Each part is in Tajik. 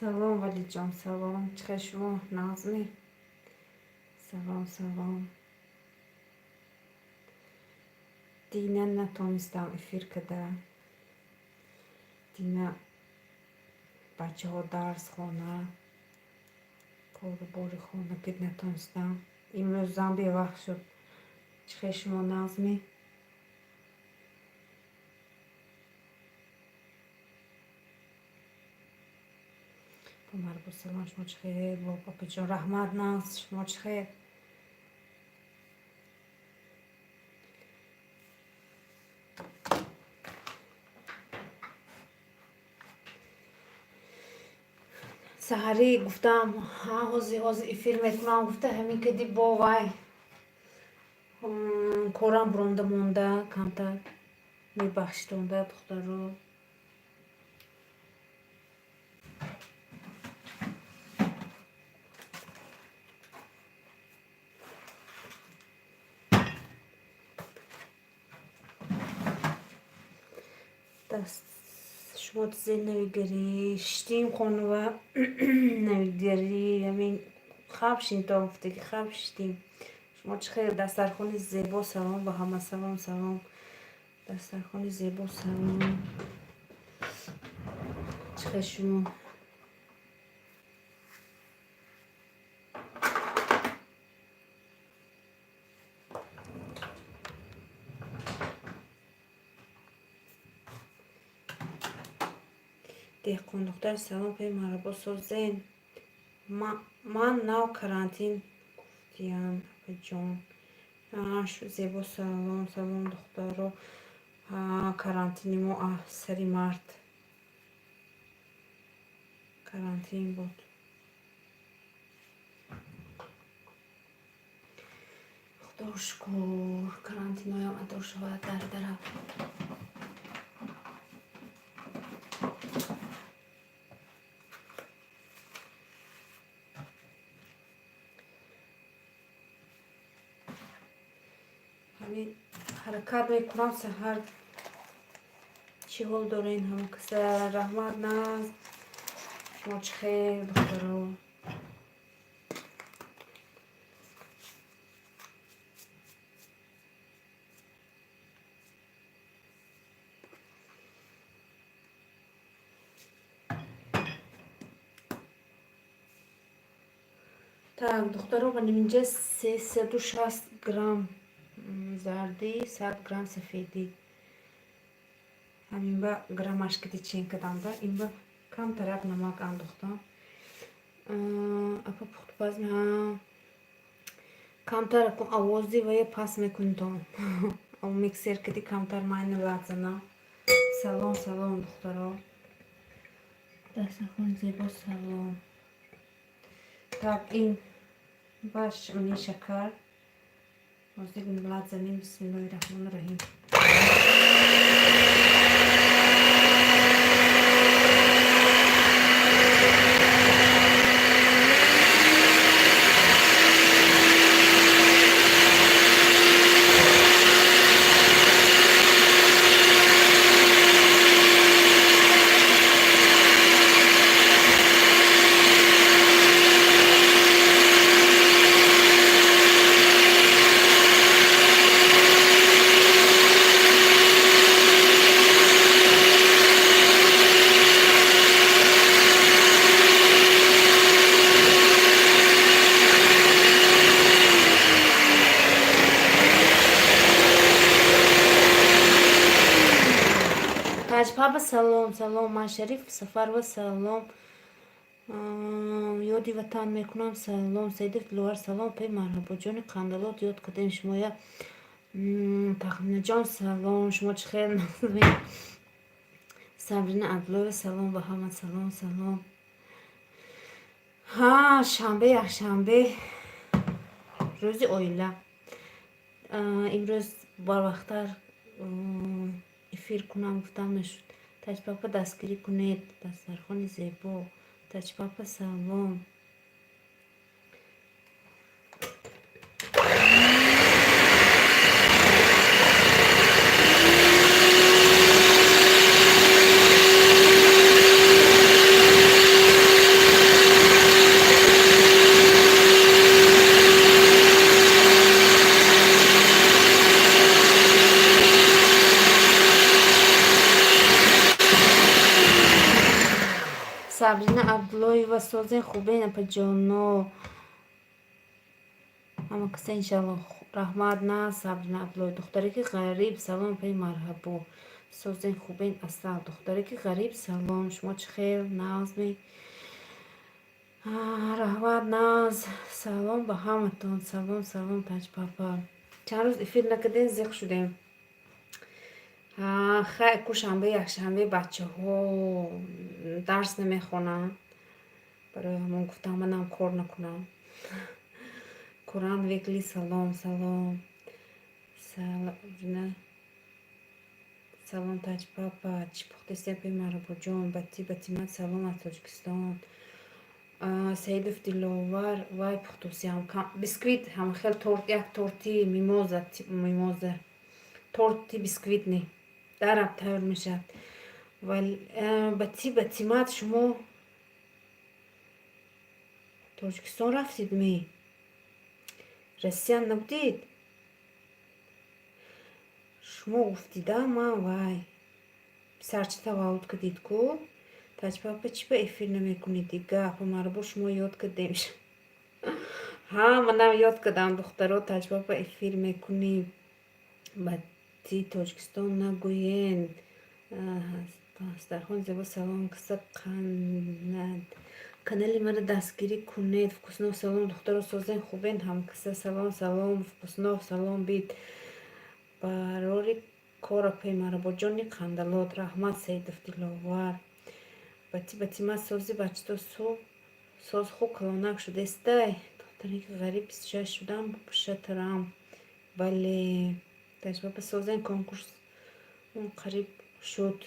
سلام ولی جان، سلام. چه شما نازمی؟ سلام سلام. دینا نتونستم افیر کردم. دینا بچه ها درس خونه، کار باری خونه که نتونستم. امروز زنبی وقت شد. چه شما نازمی؟ بمر با سلام. شما چخیر؟ با پاپی جان رحمت ناز. شما چخیر؟ سحری گفتم حوزی افیر میکنم. گفته همین که دی باوای کارم برونده مونده کمتر میبخشتونده دختر رو. دست شما تزین نویگری شتیم خونه و نویگری همین خواب شیم تا گفته که خواب شتیم. شما چخیر؟ دسترخوان زیبا سلام با همه. سلام سلام. دسترخوان زیبا سلام. چخیر شما؟ دهقان دختر سلام پی مرحبا سوزین. من ناو کرانتین گفتیم جان. شو زیبا سلام سلام دختر رو. کرانتینی ما سری مرد کرانتین بود. خدا شکر کرانتین هایم ادار شود در همین حرکت میکنم. سهر چی حال دارین همه کسی؟ رحمت ناز. شما چخیر دخترو؟ так духтарова اینجا 360 گرم زردی 100 گرم سفیدی. همین با گرمش کتی چین کدام دا این با کم طرف نمک انداختم. اپا پخت پاز می کمتر کن آوازی و یه پاس میکنم. او میکسر کتی کمتر ماینه لازنه. سلام سلام دخترها. دست خون زیبا سلام. так این باش اونی شکر موزیک لازنیم. بسم الله الرحمن الرحیم. پاپا سلام سلام. من شریف سفر و سلام. یادی وطن میکنم. سلام سیدف لوار سلام پی مرحبا جان قندلات یاد کردیم شما یا تخمین جان سلام. شما چخیر نازمین؟ صبرین عبدالله سلام با همه. سلام سلام. شنبه یکشنبه روز اویله. امروز بار وقتر افیر کنم گفتم نشد. تاج پاپا دستگیری کنید. دسترخوان زیبا. تاج پاپا سلام. Sabrina Abdullayeва sozên xubên Apajono. Ama kısa inşallah. Rahmat Naz Sabrina Abdullayev. دخترێکی غریب سلام پێی مرحبا. sozên xubên asal. دخترێکی غریب سلام. شما چه خیر نازمی. Rahmat Naz. سلام به همتون. سلام سلام تاج پاپا. چند روز افیر نکردین زیق شدیم. خیلی کوشنبه یکشنبه بچه ها درس نمیخونن. برای همون گفتم منم کار نکنم. قرآن ویکلی سلام سلام سلام نه سلام تاج پاپا چی پخته سپی مرحبا جان بتی من سلام از تاجیکستان. سعید افتیلوار وای پختوسی هم بیسکویت هم خیلی تورت یک تورتی میموزه تورتی بیسکویت نی درب تایر میشه ولی بتی مات شما تاجیکستان رفتید می رسیان نبودید شما گفتید اما وای سرچه تواود کدید کو تاج پاپا چی به افیر نمیکنید دیگه اپا مربو شما یاد کدیم منم یاد کدم دخترها تاج پاپا افیر میکنیم بطی تاجیکستان نگوین دسترخوان زیبا سلام کسا کانالی مرا دستگیری کنید فکوسناف سلام دخترها سازن خوبین هم کسا سلام فکوسناف سلام بید براری کارا پی مرا با جانی قندلات رحمت سید افتیلاوار بطی من سازی بچه تا ساز خوب کلانک شده استای دختری که غریب 26 شدم بپشترم ولی تجربه سازن کنکورس اون قریب شد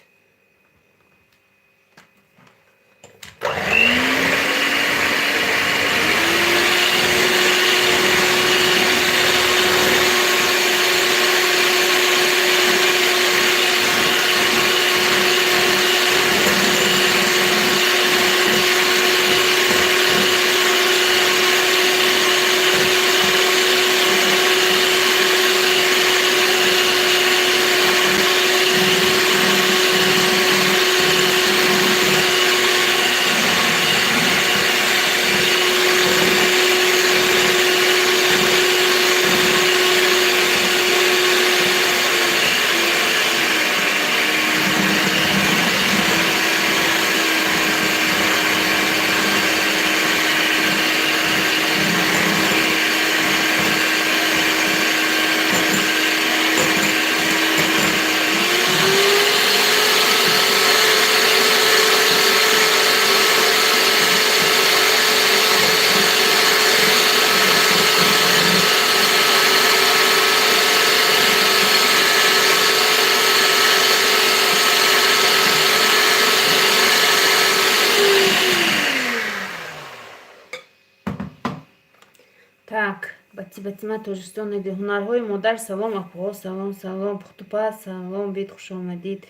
Так, бати من تاجیکستان ندید هنرهای مادر سلام اپاها سلام پختوپا سلام بید خوش آمدید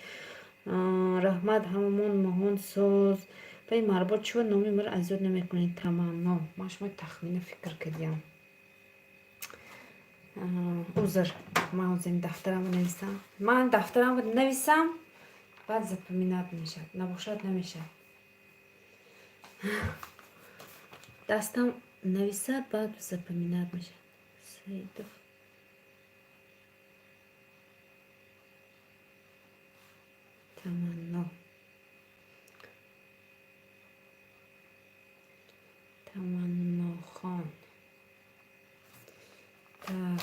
رحمت هممون مهان ساز پای مربوط چون نامی مرا از یاد نمیکنید تمنا ما شما تخمین فکر کردیم عذر من این دفترم نویسم من دفترم نویسم بعد запоминать میشه نباشد نمیشه دستم نویسد بعد запоминать میشه سیدف تمنا خان так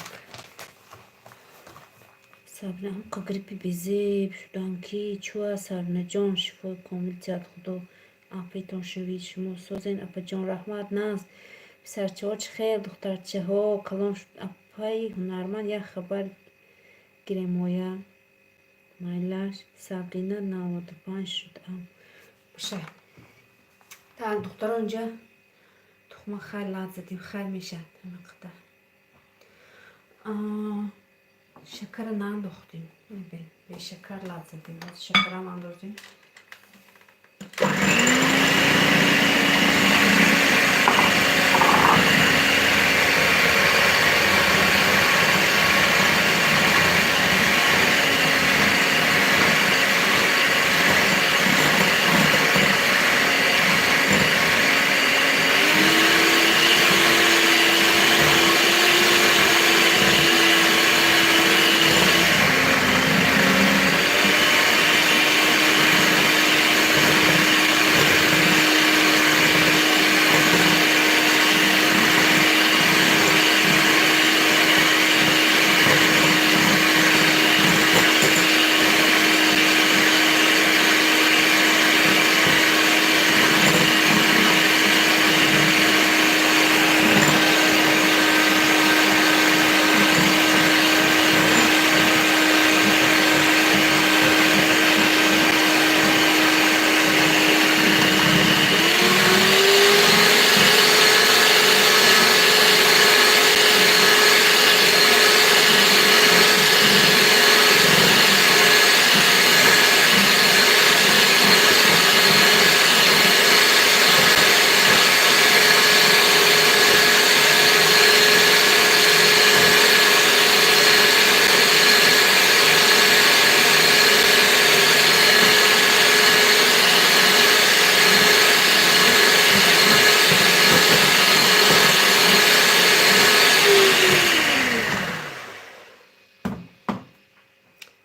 سبنه هم قگریپی بیزیب شدن کی چوه سرنه جان شفای کامل تیاد خدا اپیتان شوید شما سازین اپا جان رحمت ناز پسرچه ها چه خیل دخترچه ها کلام شد اپای هنرمند یک خبر گیرمایه مایلاش سابرینا 95 شد باشه تا دخترها اینجا تخمه خیلی لات زدیم خیلی میشه همه شکر ننداختیم به شکر لات زدیم شکر هم اندازیم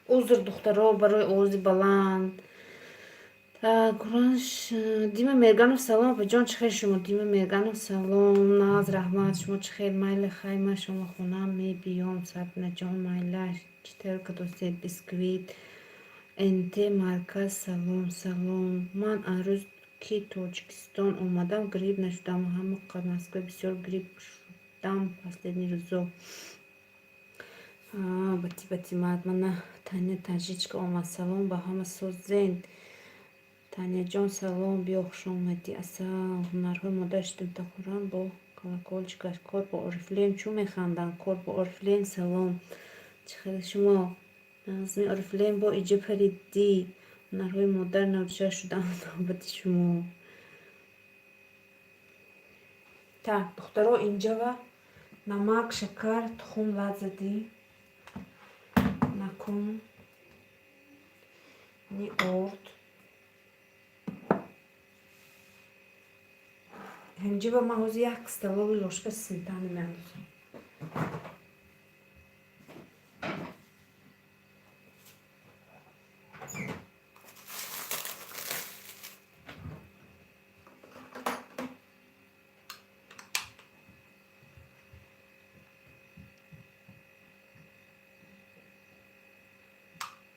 عذر دخترها برای اوزی بلند. تا گرانش دیمه میگانو سلام به جان چخیر شما دیمه میگانو سلام ناز رحمت شما چخیر مایل خیمه شما خونم می بیام سبنه جان مایلش چطور که دوسته بسکویت انته مرکز سلام سلام من امروز که تاجیکستان اومدم گریب نشدم همه مسکو بسیار گریب شدم последний روزا бати мад мана Таня Таҷичка омад салом ба ҳама созен Таняҷон салом биё хуш омадӣ асал ҳунарҳои модар шидем хӯрам бо колокольчика кор бо Орифлейм чӯ механданд кор бо Орифлейм салом чихел шумо назми Орифлейм бо иҷо паридӣ ҳунарҳои модар навҷа шудам навбати шумо так духтаро инҷа ва намак шакар тухм лад задӣ накун ни орд ҳинҷива ман ҳозир 1 столовый ложка сметана меандозам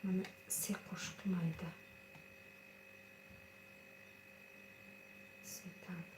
мана 3 қошуқи майда сметана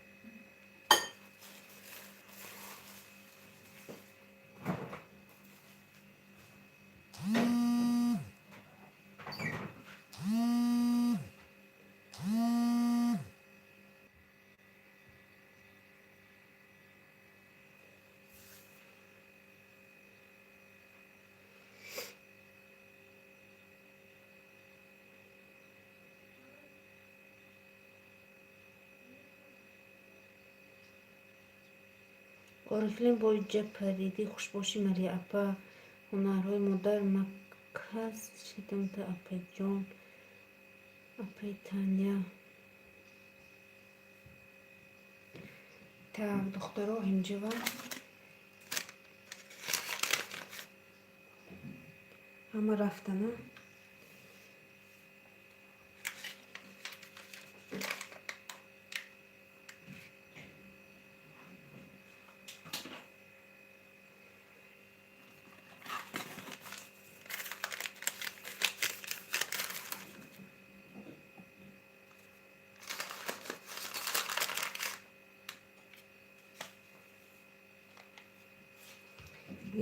Орифлейм бо иҷа паридӣ хушбошӣ Мария апа ҳунарҳои модар макас шидам та апаҷон апаи Таня так духтаро инҷава ҳама рафтана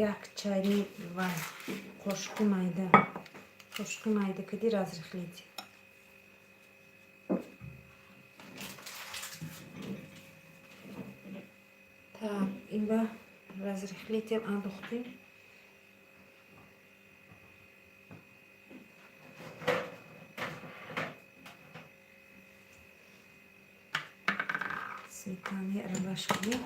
як чайник ва қошуқи майда кади разрихлите так ин ва разрихлитем андохтем сметани аралаш кунем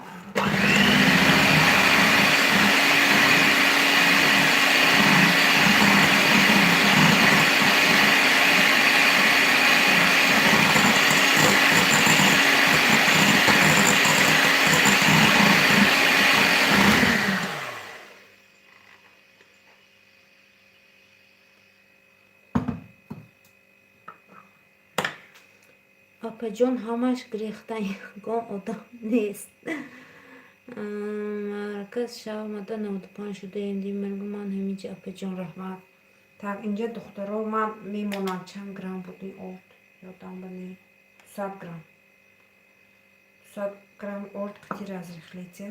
апаҷон ҳамаш гирехта ягон одам нест марказ шав омада 95 шудаем димаргу ман ҳамиҷа апаҷон раҳмат так инҷа духтаро ман мемонам чанд грамм буд ин орд ёдам ба не 200 грамм 200 грамм орд кати разрихлите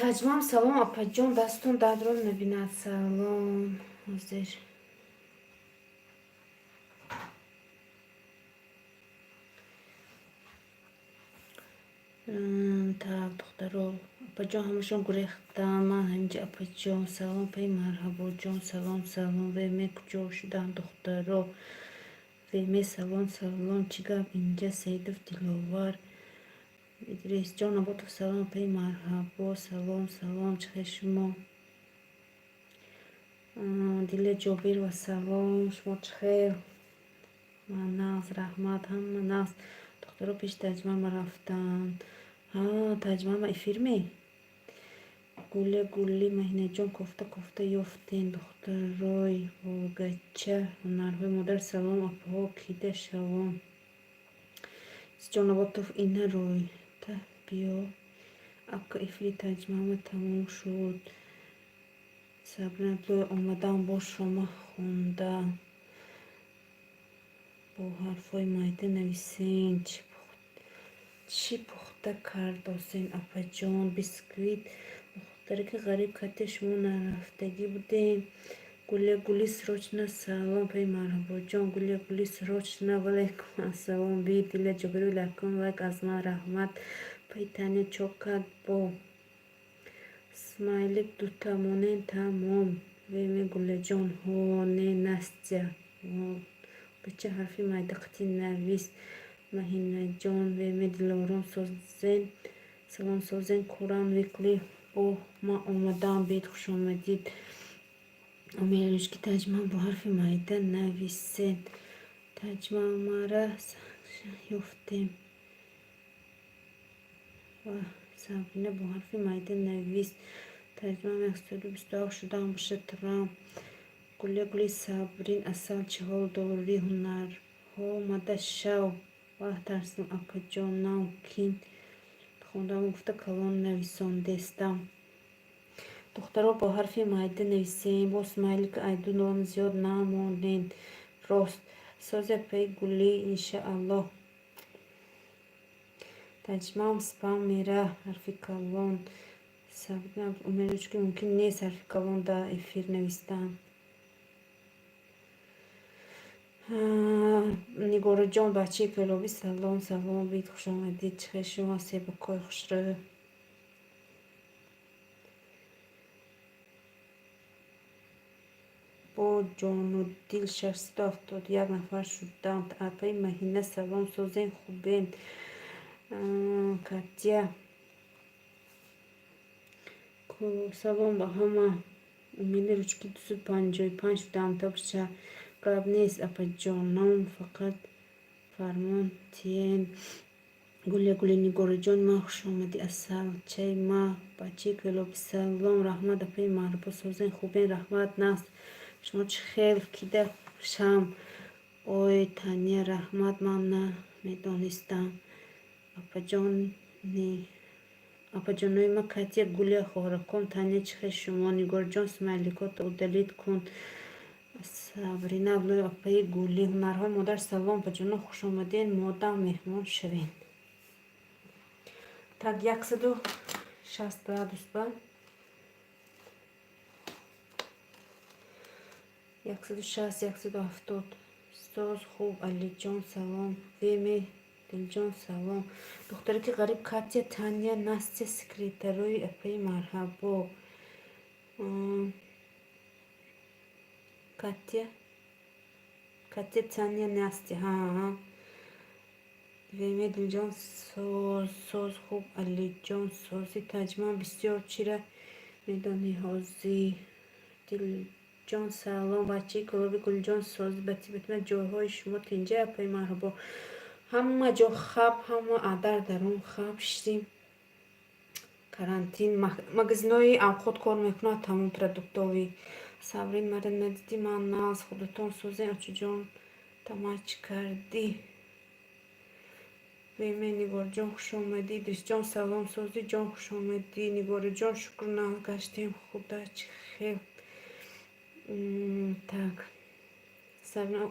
تجمعم سلام اپا جان دستون درد رو نبیند سلام حاضر так духтаро апаҷон ҳамашон гурехтан ман ҳаминҷа апаҷон салом пай марҳабо ҷон салом салом веме куҷо шудан духтаро веме салом салом чӣ гап инҷа саидов диловар идрисҷон аботов салом пай марҳабо салом салом чӣ хел шумо диля ҷобирова салом шумо чӣ хел маназ раҳмат ҳама нас духтаро пеш таҷмама рафтанд таҷмама эфирме гули маҳинаҷон кофта ёфтем духтарои вогача ҳунарҳои модар салом апаҳо кида шавон ҷоноботов инарой та биё ака эфири таҷмама тамом шуд сабринабилои омадан бо шумо хондан бо ҳарфҳои майда нависен чӣ пухта кардосен апаҷон бисквит бохотире ки ғариб кате шумо нарафтагӣ будем гули срочно салом пай марҳабоҷон гули срочно валайкум ассалом би диля ҷобиру лакум лайк аз ман раҳмат пай таня чокат бо смайлик дута монен тамом веме гулаҷон ҳо не настя бача ҳарфи майда қити навис маҳинаҷон веме дилором созен салом созен курам викли бо ма омадам бед хушомадид умелушки таҷмам бо ҳарфи майда нависен таҷмамара ёфтем ва сабрина бо ҳарфи майда навис таҷмам 127 шудан боша трам гули сабрин асал чиҳол дорӣ ҳунарҳо омада шав ваҳ тарсим апаҷон нав кин хондам гуфта калон нависондестам духтаро бо ҳарфи майда нависем бо смайлик айдунон зиёд намонен рост созе пай гули иншааллоҳ таҷмам спам мера ҳарфи калон сабрина умедочки мумкин нест ҳарфи калон дар эфир навистан нигораҷон бачаи пелоби салом салом бед хушомадид чӣ хел шумо себакои хушрӯ бо ҷонуддил 671 нафар шуданд апаи маҳина салом созен хубен катя салом ба ҳама умеди ручки 255 шуданд табша гап нест апаҷон ном фақат фармон тиен гули нигораҷон ма хушомадӣ асал чай ма бачаи пелоби салом раҳмат апаи марҳабо созен хубен раҳмат наст шумо чӣ хел кида шам ой таня раҳмат ман намедонистам апаҷонои ма катя гули хораком таня чӣ хел шумо нигорҷон смайликота удалит кун сабрина авлои апаи гули ҳунарҳои модар салом апаҷоно хушомадед модам меҳмон шавен так 160 градус ба 160 170 соз хуб алиҷон салом веме дилҷон салом духтаре ки ғариб катя таня настя секретарои апаи марҳабо катя таня настя веме дилҷон соз хуб алиҷон сози таҷман бисёр чира медонӣ ҳози дилҷон салом бачаи калоби гулҷон сози батибатима ҷойҳои шумо тинҷа апаи марҳабо ҳама ҷо хаб ҳама адар дар он хаб шидим карантин магазинои авқот кор мекунад тамом продуктови сабрин мара надиди ман аз худатон созен очуҷон тамач кардӣ веме нигорҷон хушомадӣ идрисҷон салом сози ҷон хушомадӣ нигораҷон шукр нагаштем худа чӣ хел так сабрина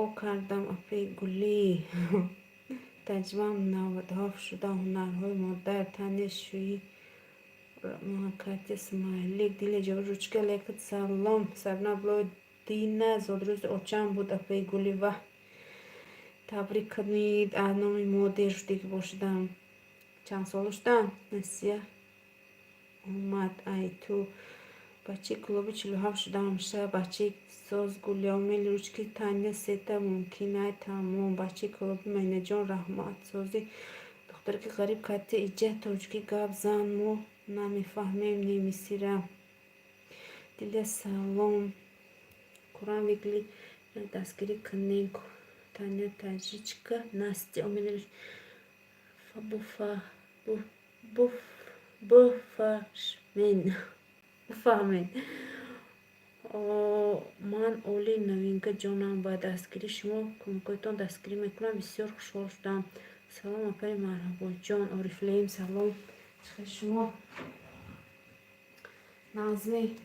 о кардам апаи гулӣ таҷмам 97 шуда ҳунарҳои модар таня шӯӣ Катя Смайлик, Диле Жавручка, Лекат Салом, Сабна Блодина, Зодрус Очам Буда Пейгулива. Табрик کنید برنامه مدیر شدی که باشدم چند سال داشتم نسیه اومد ای تو بچه کلوب 47 شدم شه بچه ساز گلیامل روچکی تنیا سیتا ممکن ای تمام بچه کلوب مینه جان رحمت سازی دختر که غریب کتی ایجه توجکی گاب زن مو نمیفهمیم نمیسیرم دیل سلام قرآن ویگلی دستگیری کنین تنیا تاجیچکا نستی امید بف بف بفهمین بفهمین من اولی новинка جانم با دستگیری شما کمکتون دستگیری میکنم بسیار خوشحال شدم سلام اپای مرحبا جان آریفلیم سلام چخه شما نازمی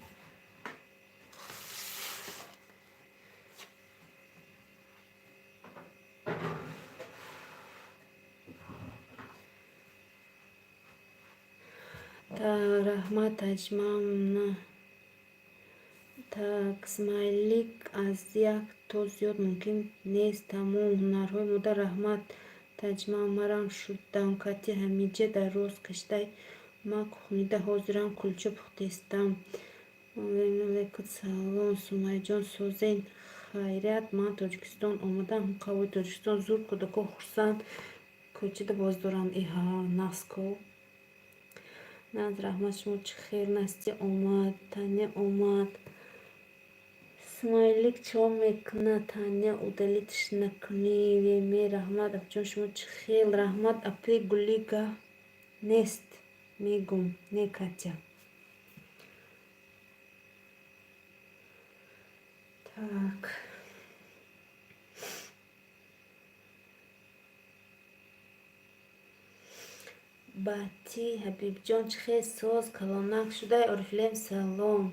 تا رحمت اجمام نه так смайлик аз як то зиёд мумкин нест тамом ҳунарҳои модар раҳмат таҷман марам шудам кати ҳамиҷа дароз каштай ма кухнида ҳозирам кулча пухтестам алайкум салом сумайҷон созен хайрат ман тоҷикистон омадам қавои тоҷикистон зур кӯдако хурсанд кӯчада боз доранд иҳа наско наз раҳмат шумо чӣ хейр насти омад таня омад смайлик чом мекуна таня удалитш накунӣ веме раҳмат апҷон шумо чӣ хел раҳмат апи гулига нест мегум не катя так бати ҳабибҷон чӣ хел соз калонак шудай орифлем салом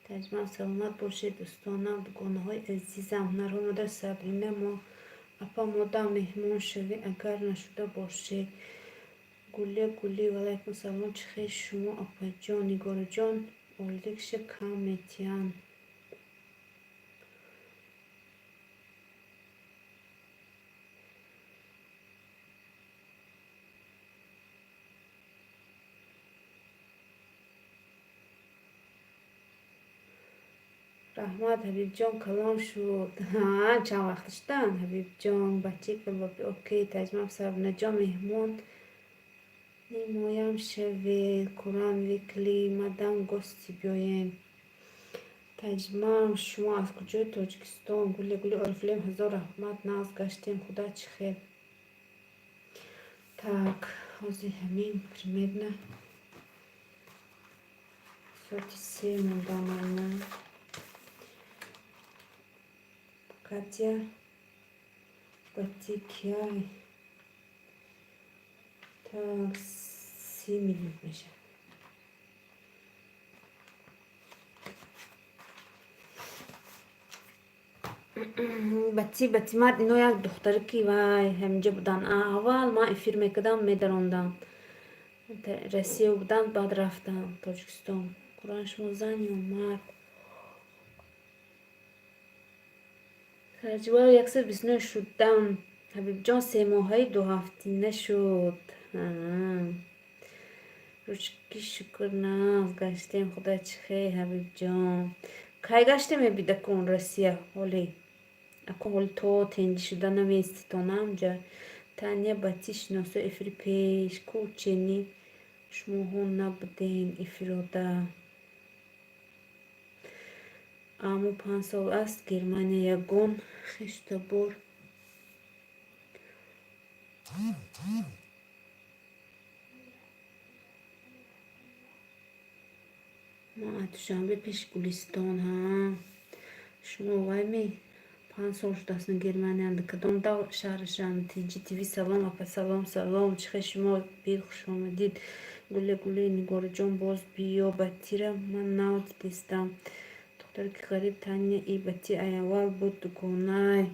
таҷман саломат бошед дӯстонам дугонаҳои азизам ҳунарҳои модар сабрина мо апа модам меҳмон шавӣ агар нашуда бошед гулия гулӣ валайкум салом чӣ хел шумо апаҷон нигораҷон олдикша кам метиян раҳмат ҳабибҷон калон шуд чанд вақт шудан ҳабибҷон бачи кабоби окей таҷмам сабнаҷон меҳмон немоям шавед курам викли мадан гости биёем таҷмам шумо аз куҷои тоҷикистон гуле гули орифлем ҳазор раҳмат нағз гаштем худа чӣ хел так ҳозир ҳамин примерно соати 3 монданана Катя Батикяй. Так, 7 минут меша. бати мард ино як духтаре ки вай ҳаминҷа будан аввал ман эфир мекардам медарондам россия будан баъд рафтам тоҷикистон қуръан шумо зан ё мард таҷрибаи 129 шудам ҳабибҷон 3 моҳаи 2 ҳафтина шуд ручки шукр нағз гаштем худа чӣ хел ҳабибҷон кай гаштем мебидакун россия ҳоле акун ҳоли то тенҷӣ шуда намеисти то намҷа таня бати шиноса эфири пеш кучени шумоҳо набуден эфирода аммо 5 сол аст германия ягон хештабор ман душанбе пеши гулистон шумо вайми 5 сол шудааст германияда кадом дав шаҳрашам тиҷи тиви салом апа салом салом чӣ хел шумо бир хушомадид гуле гуле нигораҷон боз биё батира ман нав дидистам духтаре ки ғариб таня и бати айаввал буд дугонай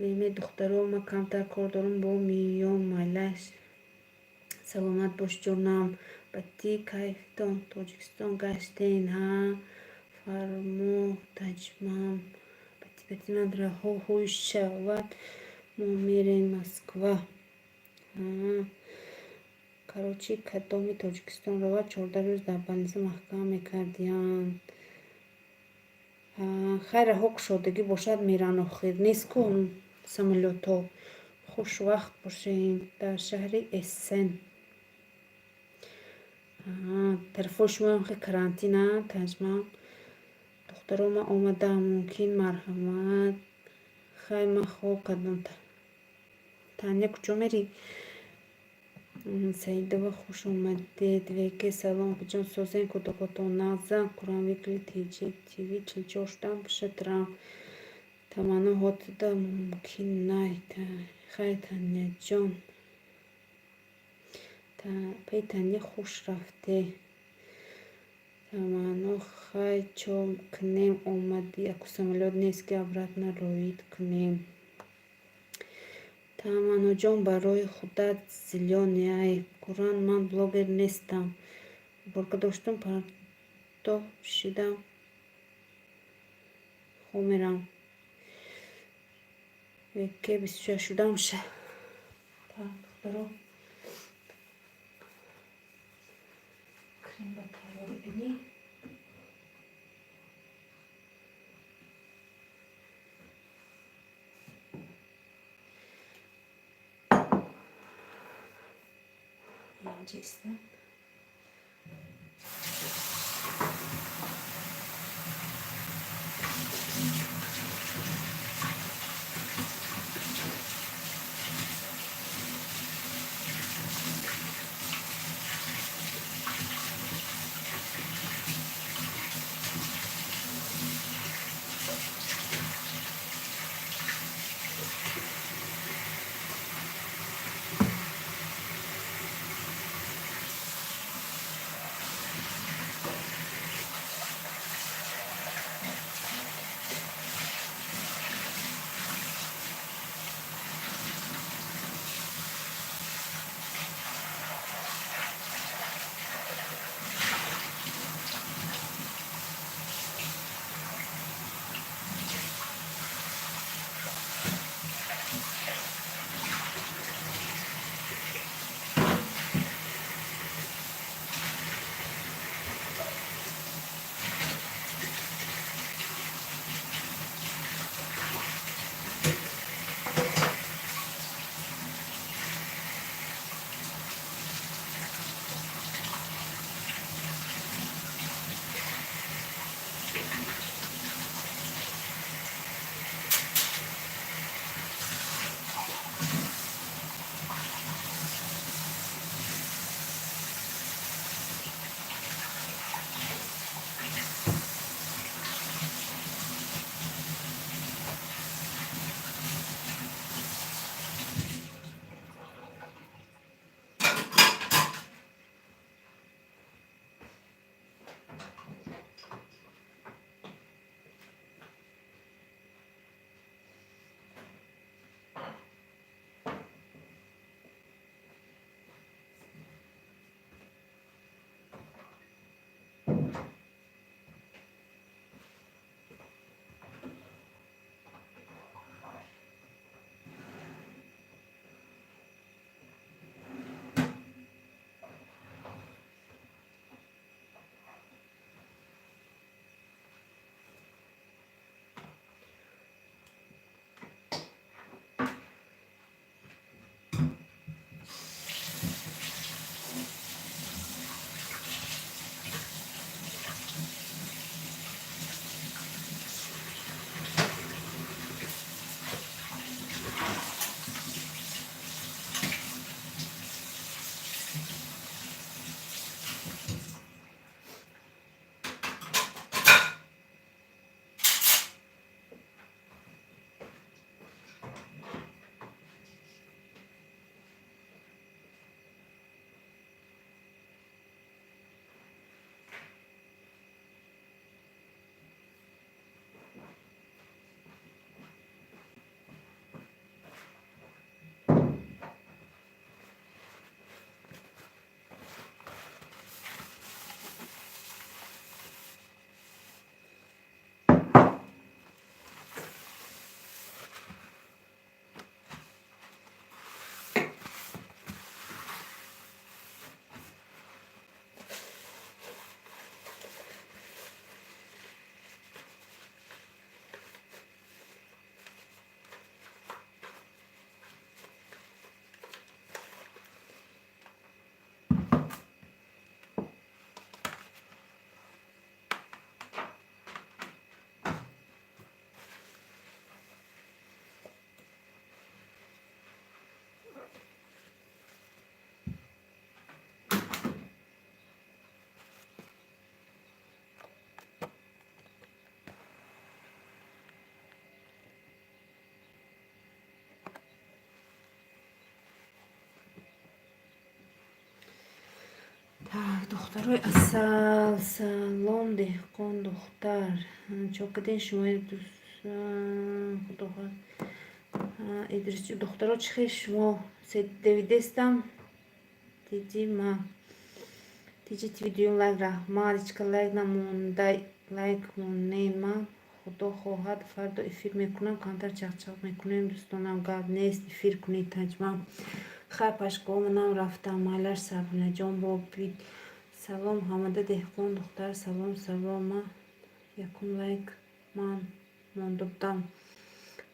لیمه دخترم کمتر کار دارم با میام مالش. سلامت باش جونم. بطی کیفتان تاجیکستان گشتین ها؟ فرمو تجمم. بطی نداره ها هوی شود. ما میریم مسکوا. карочи кадоми тоҷикистонро 14 рӯз дар бандиза маҳкама мекардиянд. хайра ҳо кушодагӣ бошад миран охир нест ку самолётҳо. хушвақт бошем дар шаҳри эссен. тарафои шумоям хе карантина таҷмам. духтарома омадаам мумкин марҳамат. хай ман хоб кардам. таня куҷо мерӣ? саидова хуш омадед. веке салом ҷон созен кӯдакотон назан курам викли тв 44 штам шатрам тамано ҳотда мумкин най. хай таняҷон. пай таня хуш рафте. тамано хай чо кунем омади яку самолёт нест ки обратно роид кунем. таманоҷон барои худат зилёнай. куран ман блогер нестам. уборка доштам партоф шидам хомерам. веке 26 шудам ша. духтаро крем ба тайёр бинӣ. ҷистам دخترای اصل سلام دهقان دختر چوکدین شما دوست خدا ادریس دخترها چی خیلی شما دویدستم دیدی ما دیجیت ویدیو لایک رحمت هیچکا لایک نمونده لایک نمیما خدا خواهد فردا افیر میکنم کانتر چخچخ میکنیم دوستانم گاب نیست افیر کنید تجمع خیر پشگاه منم رفتم مالر سبنه جان با بید سلام حامده دهقان دختر سلام سلام یکم لایک من موندم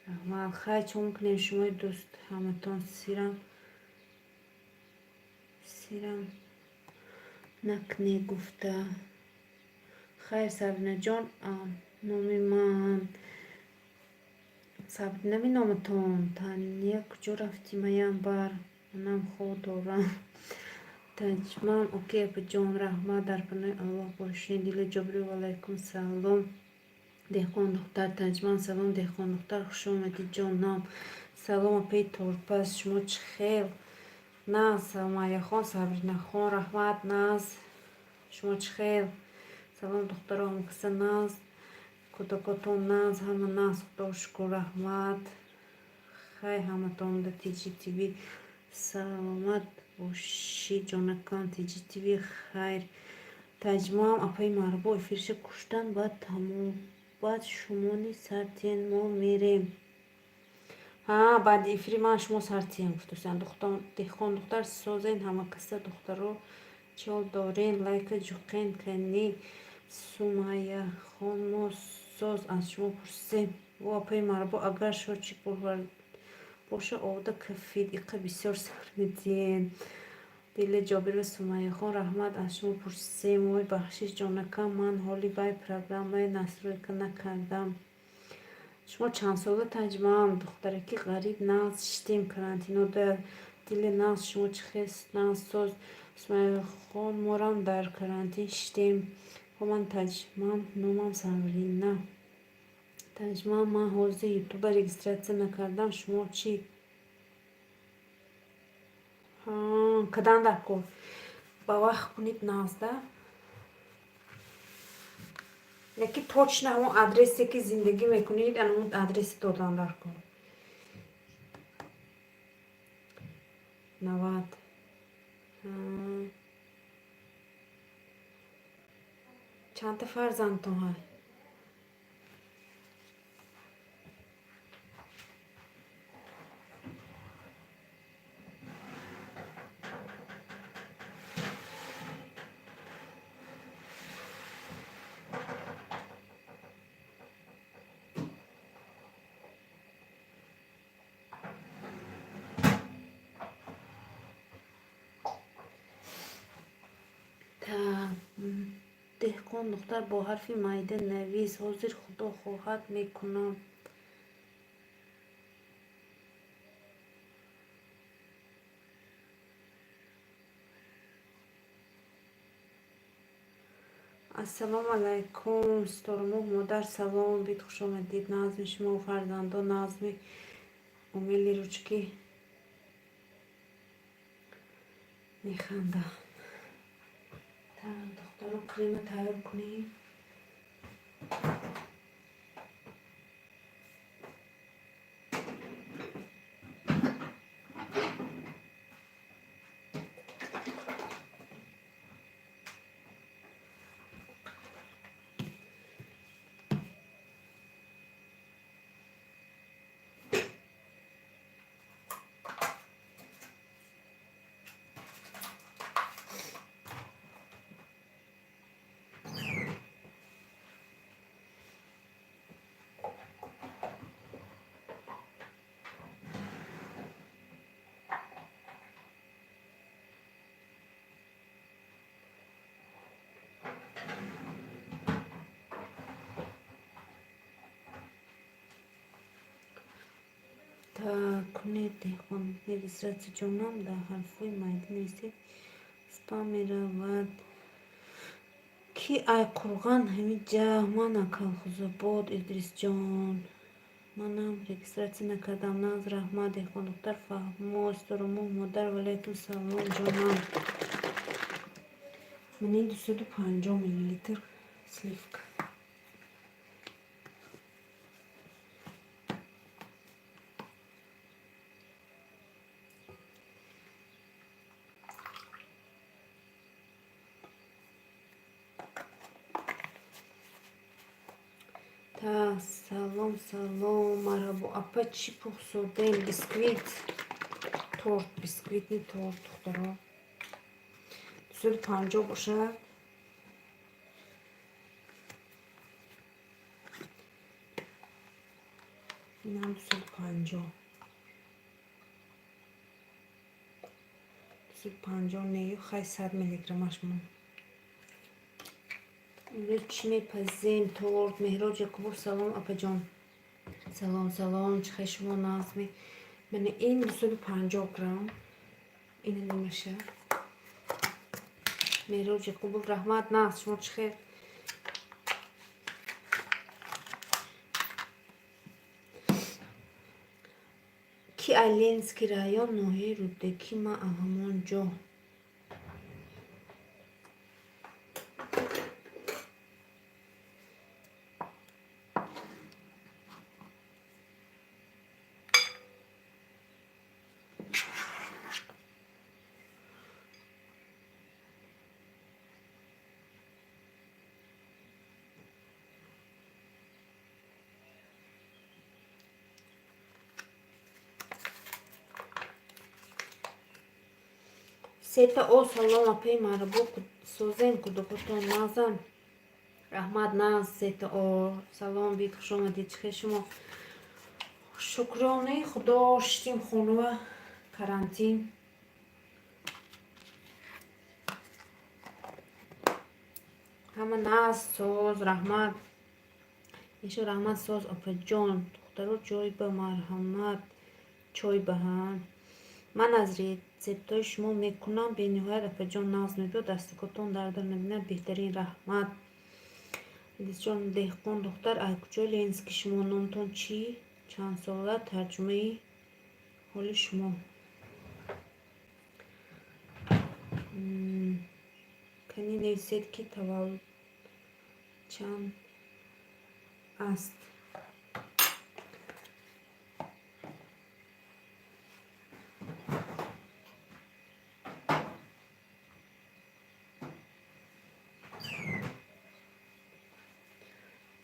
رحمت خیر چون کنیم شما دوست همتون سیرم نکنی گفته خیر سبنه جان نامی من ثبت نمی نامتون تانیه کجا رفتی میم بر منم خود دارم تجمم اوکی اپا جان رحمت در پناه الله باشین دیل جبری و علیکم سلام دهقان دختر تجمم سلام دهقان دختر خوش آمدی جانم سلام اپی تورپس شما چه خیر ناز سلمایه خان صبرینه خان رحمت ناز شما چه خیر سلام دخترام کسا ناز کودکاتون ناز همه ناز خدا شکر رحمت خیر همتون در تیجی تیوی سلامت باشی جانکان تیجی تیوی خیر تجمام اپای مربو افیرش کشتن بعد تموم بعد شمانی سرتین ما میریم بعد افیری من شما سرتین گفتوسن دهقان دختر سازین همه کسا دخترو چال دارین لایک جوقین کنی سومایه خان ما ساز از شما پرسیم و اپای مربو اگر شو چی باشه اوده کفید ایقه بسیار سرمدین دیل جابر و سومایه خان رحمت از شما پرسیم وی بخشش جانکم من حالی بای پروگرام نصروی که نکردم شما چند ساله تجمعم دخترکی غریب ناز شتیم کرانتینو در دیل ناز شما چه خیست ناز ساز سومایه خان مورم در کرانتین شتیم و من تجمعم نومم سمرینه تجمعم من حوزه یوتیوب رگیستراسیون نکردم شما چی؟ کدام در کن با وقت کنید نازده یکی توچ نه اون ادرسی که زندگی میکنید اون ادرس دادن در کن 90 چند تا فرزندتون های دهقان دختر با حرفی مایده نویس حاضر خدا خواهد میکنم السلام علیکم ستارمو مادر سلام بید خوش آمدید نظم شما و فرزندا نظم امیلی روچکی میخنده دخترو کریم تیار کنیم کنید دهقان رگیستراسیون جانم در حرفای مایده نویسید سپام میرود کی ای قرغان همین جا من کلخوزه بود ادریس جان منم رگیستراسیون نکردم ناز رحمت دهقان دختر فهمو استرامو مادر ولیکم سلام جانم Meni 250 میلیلیتر سلیفک. تا سلام سلام مرحبا اپا چی پخسودین بیسکویت تورت بیسکویت نی تورت دخترها 250 باشه این هم 250 نیو خیلی 100 میلی گرمش مون امروز چی میپزیم تورت مهراج یکوبو سلام اپا جان سلام سلام چه شما نازمی من این 250 گرم این نمیشه مهراج یکوبو رحمت ناز شما چه کی Алленский район ноҳияи Руддакӣ ма ҳамон ҷо сета о салом апаи марбу созем кудукутон назан раҳмат наз сета о салом бик хуш омадед чихе шумо шукронаи худо шитим хонава карантин ҳама наз соз раҳмат ишу раҳмат соз опаҷон духтаро ҷой ба марҳамат чой баҳанд ман аз рецептҳои шумо мекунам бениҳоят апаҷон наз мебиёд дастакотон дардар мебинад беҳтарин раҳмат идисҷон деҳқон духтар аз куҷои ленинский шумо номтон чӣ чандсола тарҷумаи ҳоли шумо кани нависед ки таваллуд чанд аст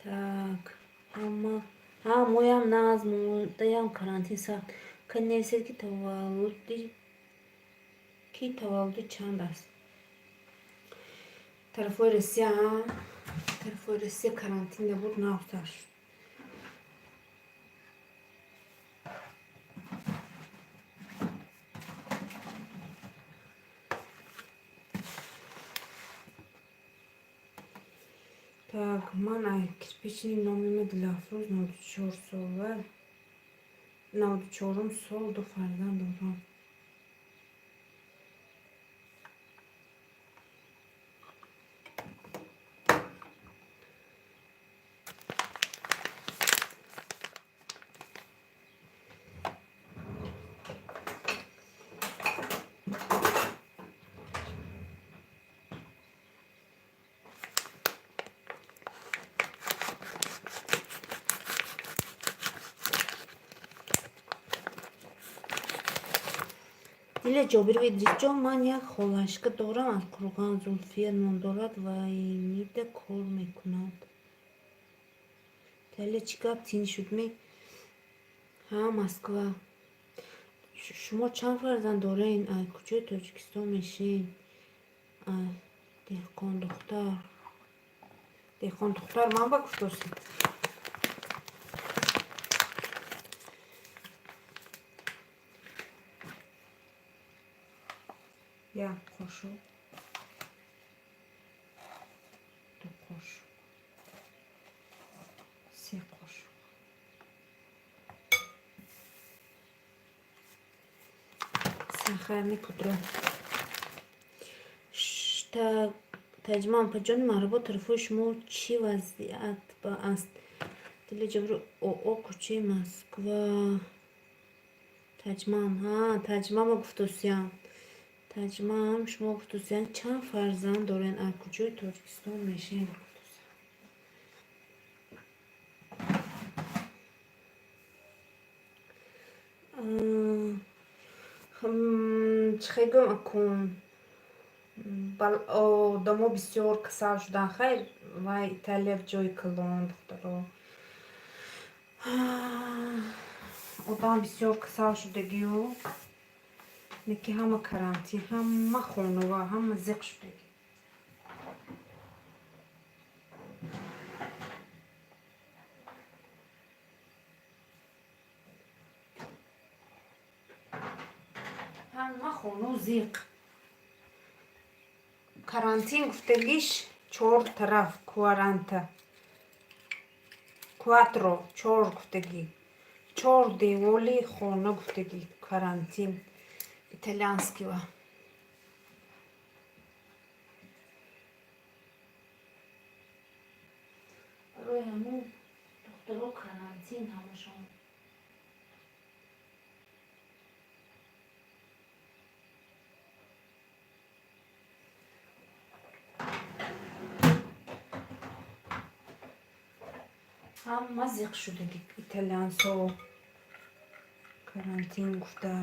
так моям наз модаям карантин сахт кани нависед ки таваллуди чанд аст тарафҳои Россия карантин набуд нафташ так ман кирпични номима Дилафрӯз 94 сола 94 сол 2 фарзанд дорам диля ҷобирова идрисҷон ман як холашка дорам аз Курган Зулфия ном дорад вайнида кор мекунад диля чӣ гап тини шудме ҳа Москва шумо чанд фарзанд дорен аз куҷои Тоҷикистон мешин деҳқон духтар ман ба гуфтоси як қошуқ 2 қошуқ 3 қошуқ сахарни пудра таҷман паҷони маҳрабо тарафҳои шумо чӣ вазъият аст дили ҷабру оо кӯчаи Москва таҷман таҷман ба гуфтосиям таҷмаам шумо гуфтусиян чанд фарзанд дорен? аз куҷои Тоҷикистон мешаем? чихегӯ акун одамо бисёр касал шудан. Хайр вай Италия ҷои калон духтаро. Одам бисёр касал шудагию неки ҳама карантин, ҳама хонава, ҳама зиқ шудаги. ҳама хону зиқ. Карантин гуфтагиш 4 тараф кваранта. Кватро 4 гуфтаги. 4 деволи хона гуфтаги карантин. Итальянскива. Барои ҳамун духтаро карантин ҳамашон. ҳама зиқ шудаги итальянсо карантин гуфта.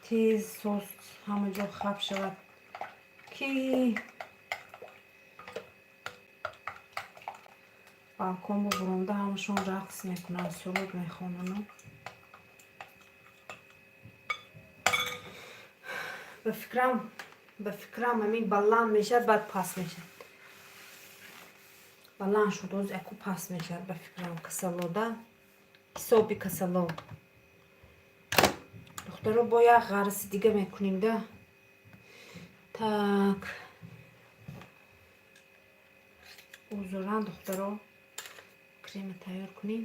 тез сос ҳама ҷо хаб шавад ки балкон бо буронда ҳамашон рақс мекунанд, суруд мехонанд. ба фикрам ҳамин баланд мешавад, баъд паст мешавад. баланд шуд оз яку паст мешавад. ба фикрам касалода ҳисоби касало. духтаро бо як ғарзи дига мекунем да. Так узуран духтаро крема тайёр кунем.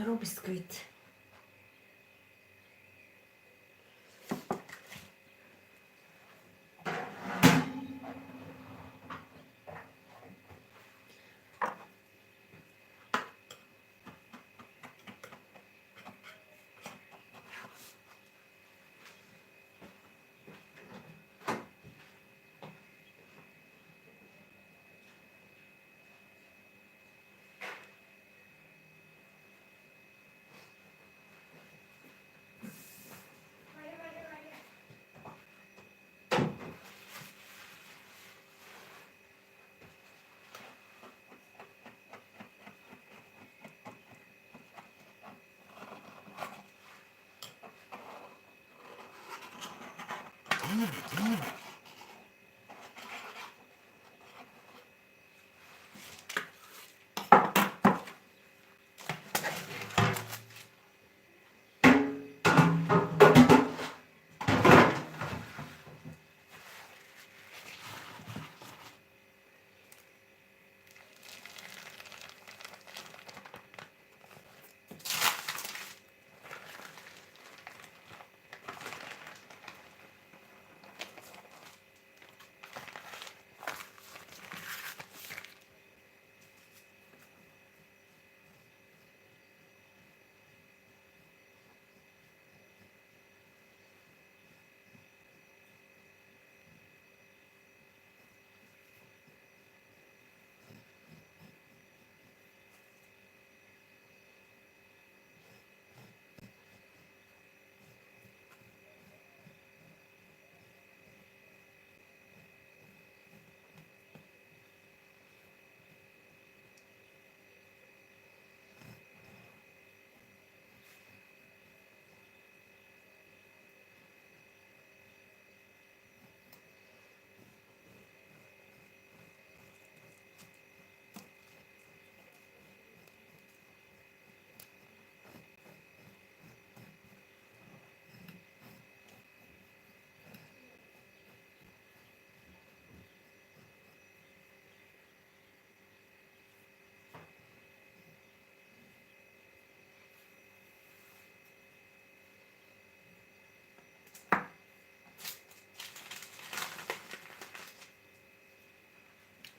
دخترها بسكويت.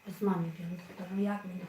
Osman yapıyorum dخترها yakmayın.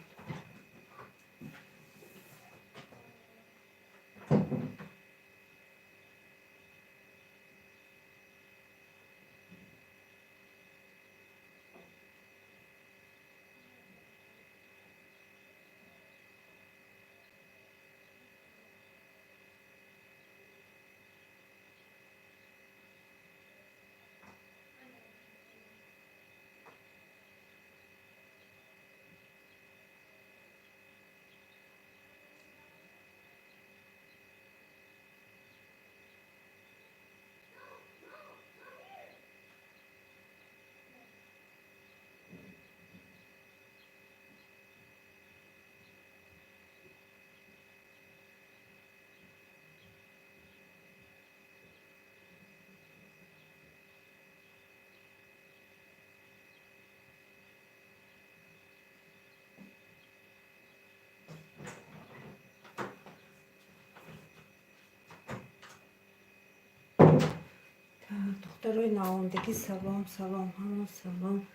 دخترای نوامدگی سلام سلام همه سلام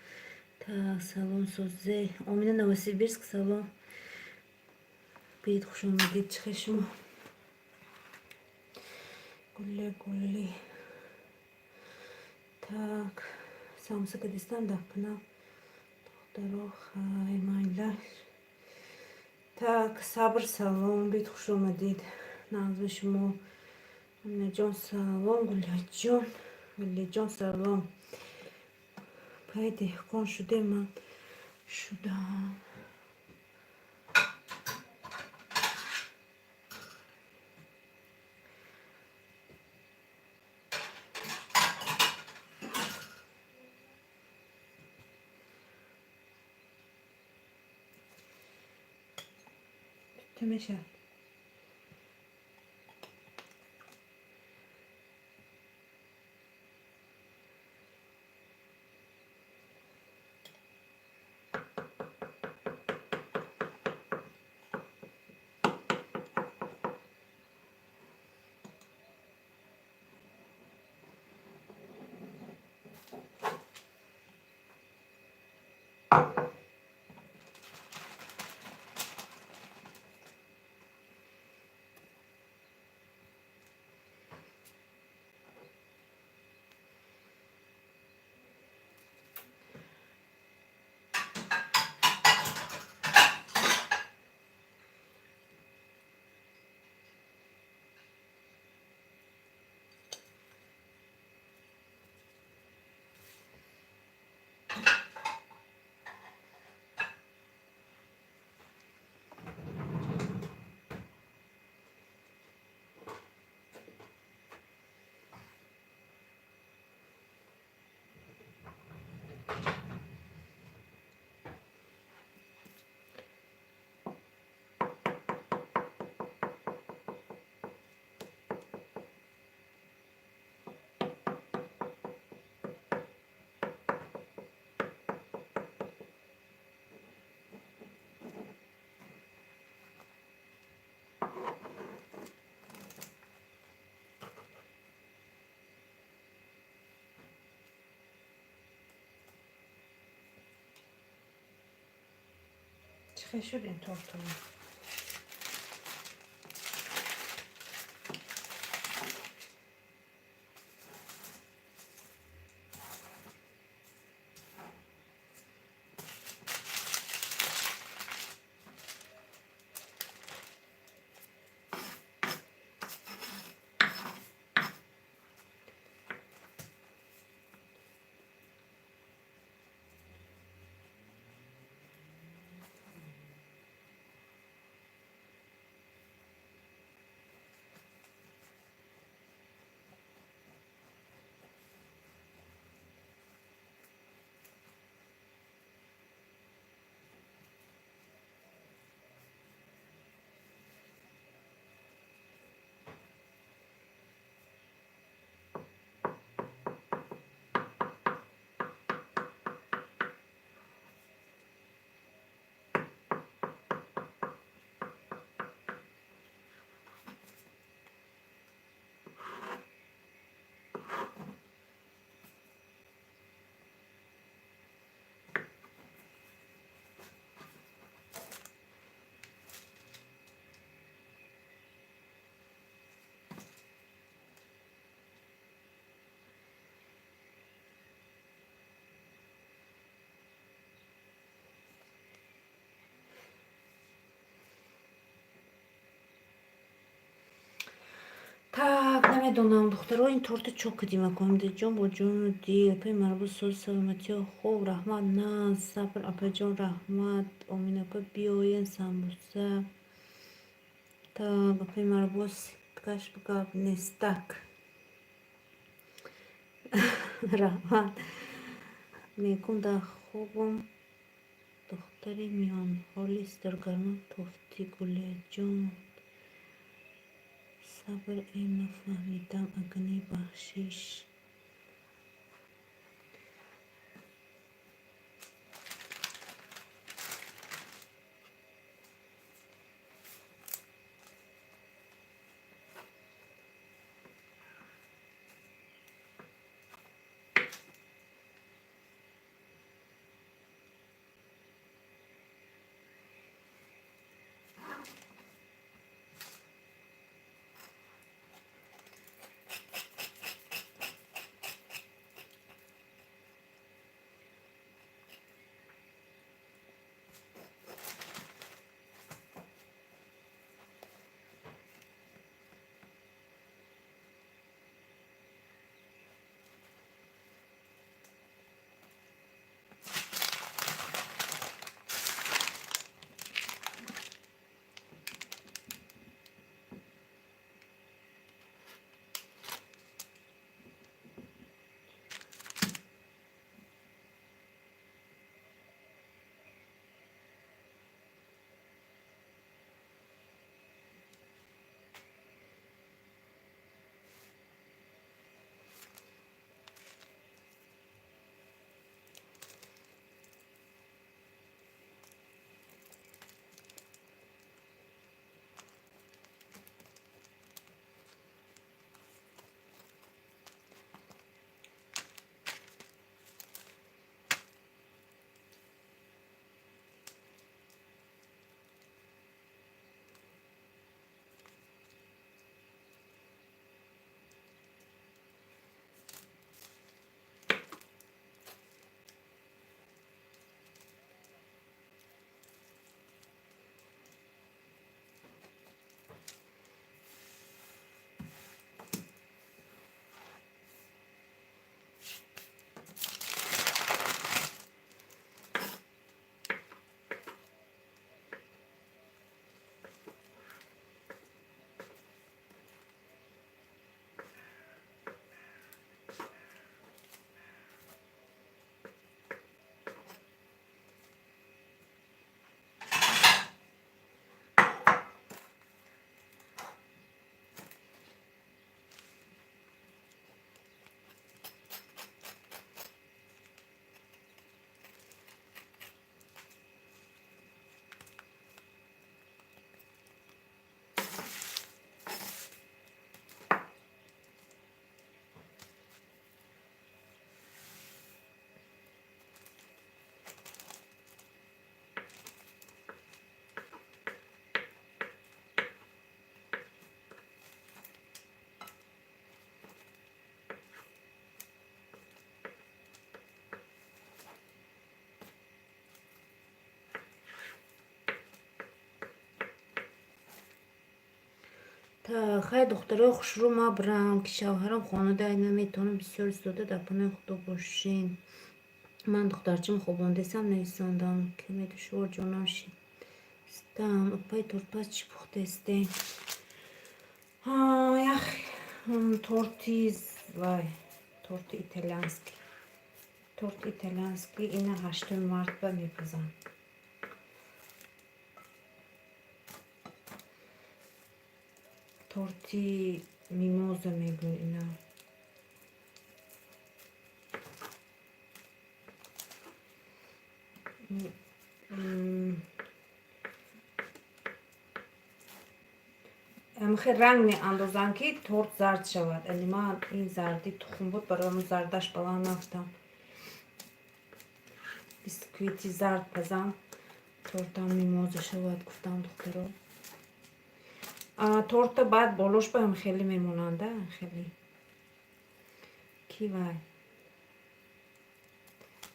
تا سلام سوزه امین نوسیبیرسک سلام بید خوش اومدید چه شما گله گلی так Самсакадистан да канал دخترها خیلی так صبر سلام بید خوش اومدید نازو شما امین جان سلام گله جان سلام پای دهقان شده من شدم تمشى چه شد این تورتون؟ Так, نمیدونم دخترها این تورت چو کدیم کنیم ده جان با جان دی اپی مربوط سال سلامتی خوب رحمت نه صبر اپی جان رحمت امین اپی بیاین سمبوسه tak اپی مربوط کاش بگاب نیستک رحمت نیکون ده خوبم دختری میان حالی استرگرمان توفتی گله جان صبر این نفهمیدم اگنی بخشش تا خیلی دخترای خوش رو ما برم که شوهرم خانواده نمیتونه بسیار زوده در پناه خدا باشین. من دخترچم خواباندیسم نیستاندم که میدوشور جانم شید ستم اپای تورپاز چی پخته استین یخ وای تورت ایتالянський اینه 8 مرتبه میپزم. تورتی میموزه میگن اینا. خیلی رنگ می اندازم که تورت زرد شود. یعنی من این زردی تخم بود برام زردش بلند نفتم. بیسکویتی زرد پزم تورتم میموزه شود گفتم دخترو. تورت بعد بالوش به هم خیلی میموننده خیلی کی وای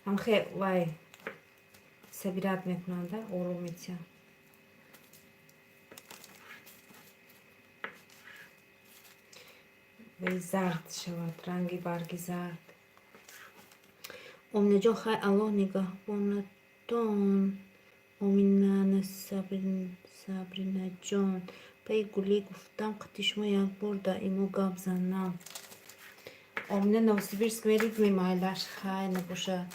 هم خیلی وای سبیرت میکننده آرومیتیا وی زرد شود رنگی برگی زرد. امنه جان خیلی الله نگهبانتون. امینه صبرینه جان پی گلی گفتم قطیشما یک بار دائیمو گاب زنم. امنه نوسیبیرسک میرید میمایلش خیلی نباشد.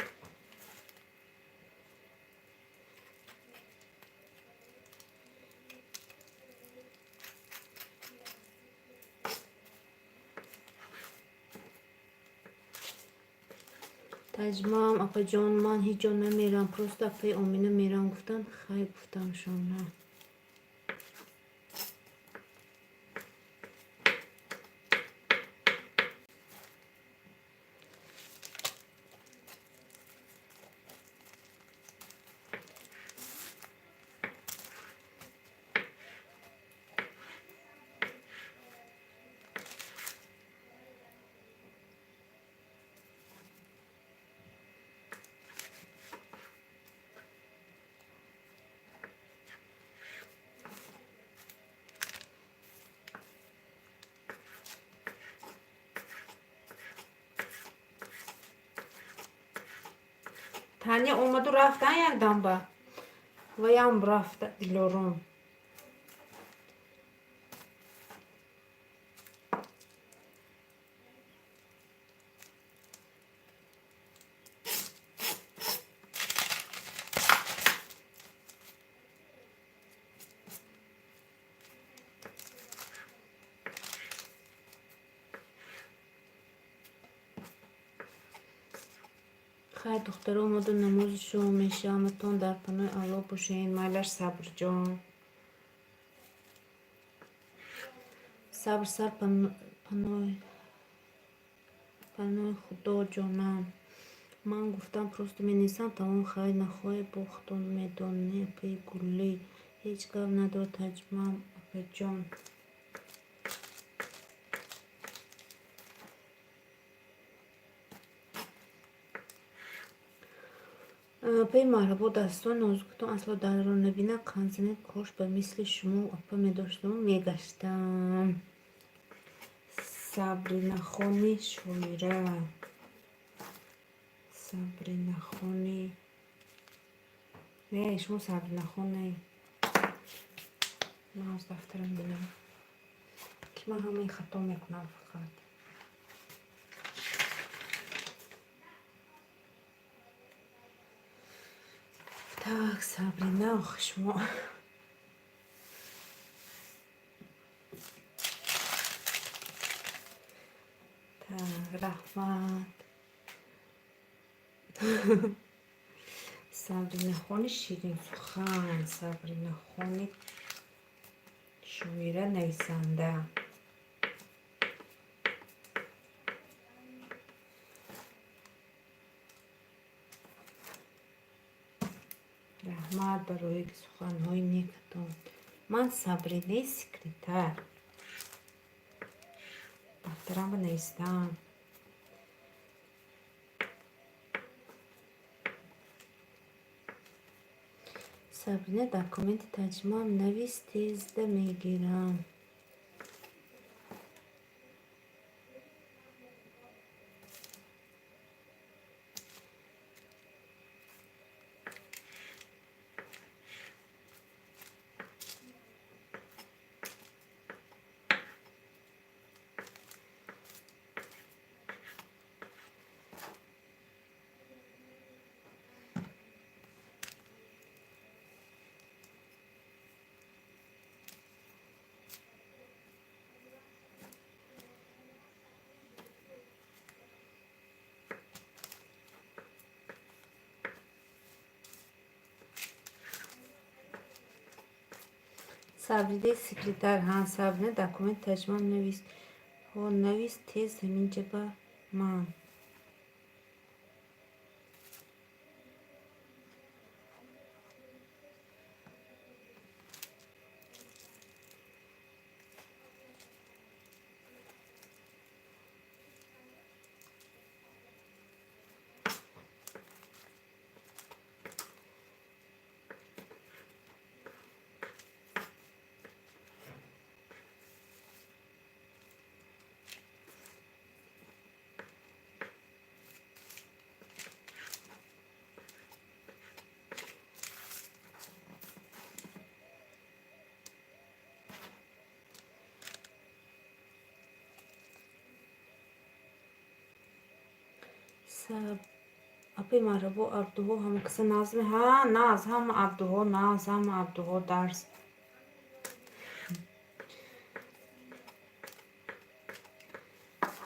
تجمعم اپا جان من هیچ جا نمیرم پروست اپای امینه میرم گفتن خیلی گفتم شما تانیا اومد و رفتن یک دنبه و هم رفت ایلورون. خیلی دختر اومد و نمازشو میشمتون در پناه الله باشین. مالش صبر جان صبر سر پناه خدا جانم. من گفتم پروست می نیستم تمام خیلی نخواهی بختون میدونه پی گلی هیچ گفت ندار تجمعم اپا جان. پی مرحبا دستان نازکتون اصلا در رو نبینه کنزنه کاش به مثل شما اپا می داشتم میگشتم. صبری نخونی شویره صبری نخونی نه شما صبری نخونی. من از دفترم بینم که من همه خطا میکنم فقط. tak Sabrina شما tak رحمت صبرینه خانی شیرین سخن صبرینه خانی شویره نویسنده رحمت برای سخنهای نیکتون. من صبرینه سکرتر دفترم بنویسم. صبرینه در کامنت تجمعم نویستی زده میگیرم. Sabride sekreter han sabrine dokument tercüman nivîs. Ho nivîs tez hemîn ceba man. Sab Apê marabû abduho hemû kisa naz mi? Ha naz hema abduho naz hema abduho ders.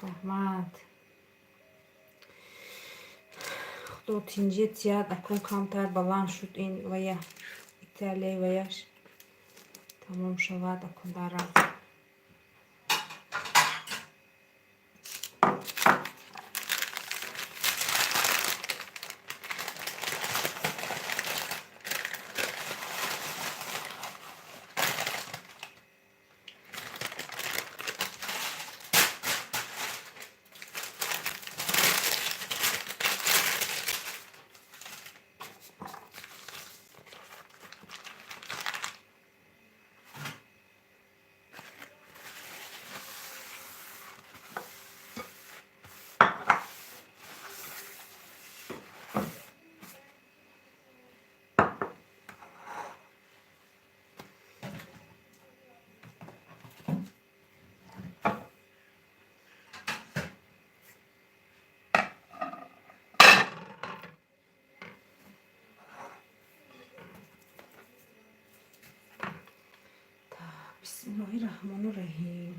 Rahmat. خدو تنجيت زياد أكون كامتر بلان شد این ویا ایتالیای ویاش تمام شود أكون دارم. Bismillahirrahmanirrahim.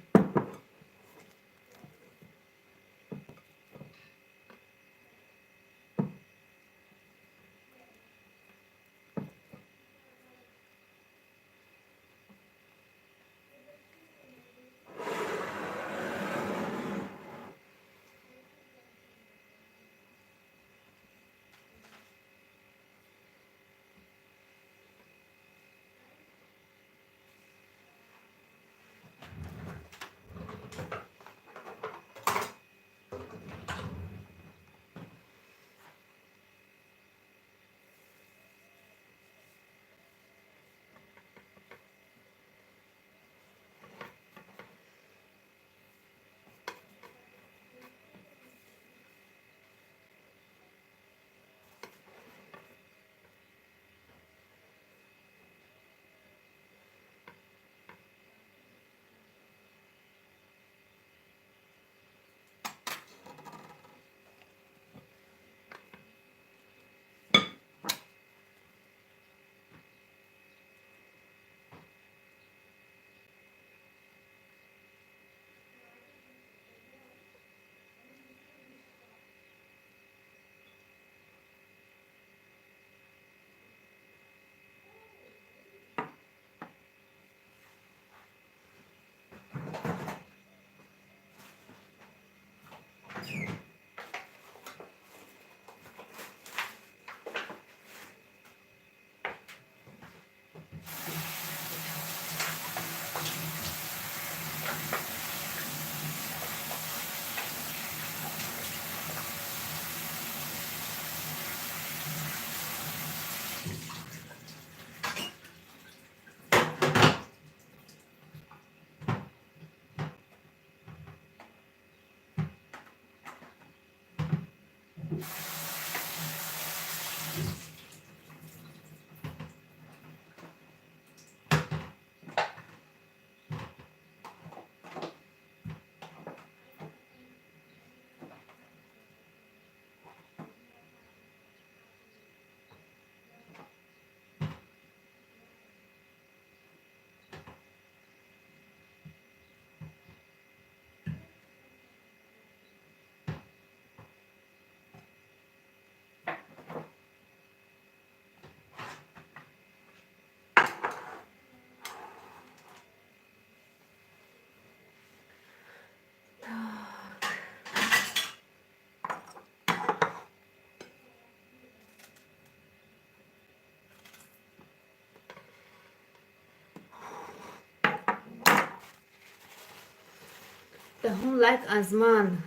دهم لایک از من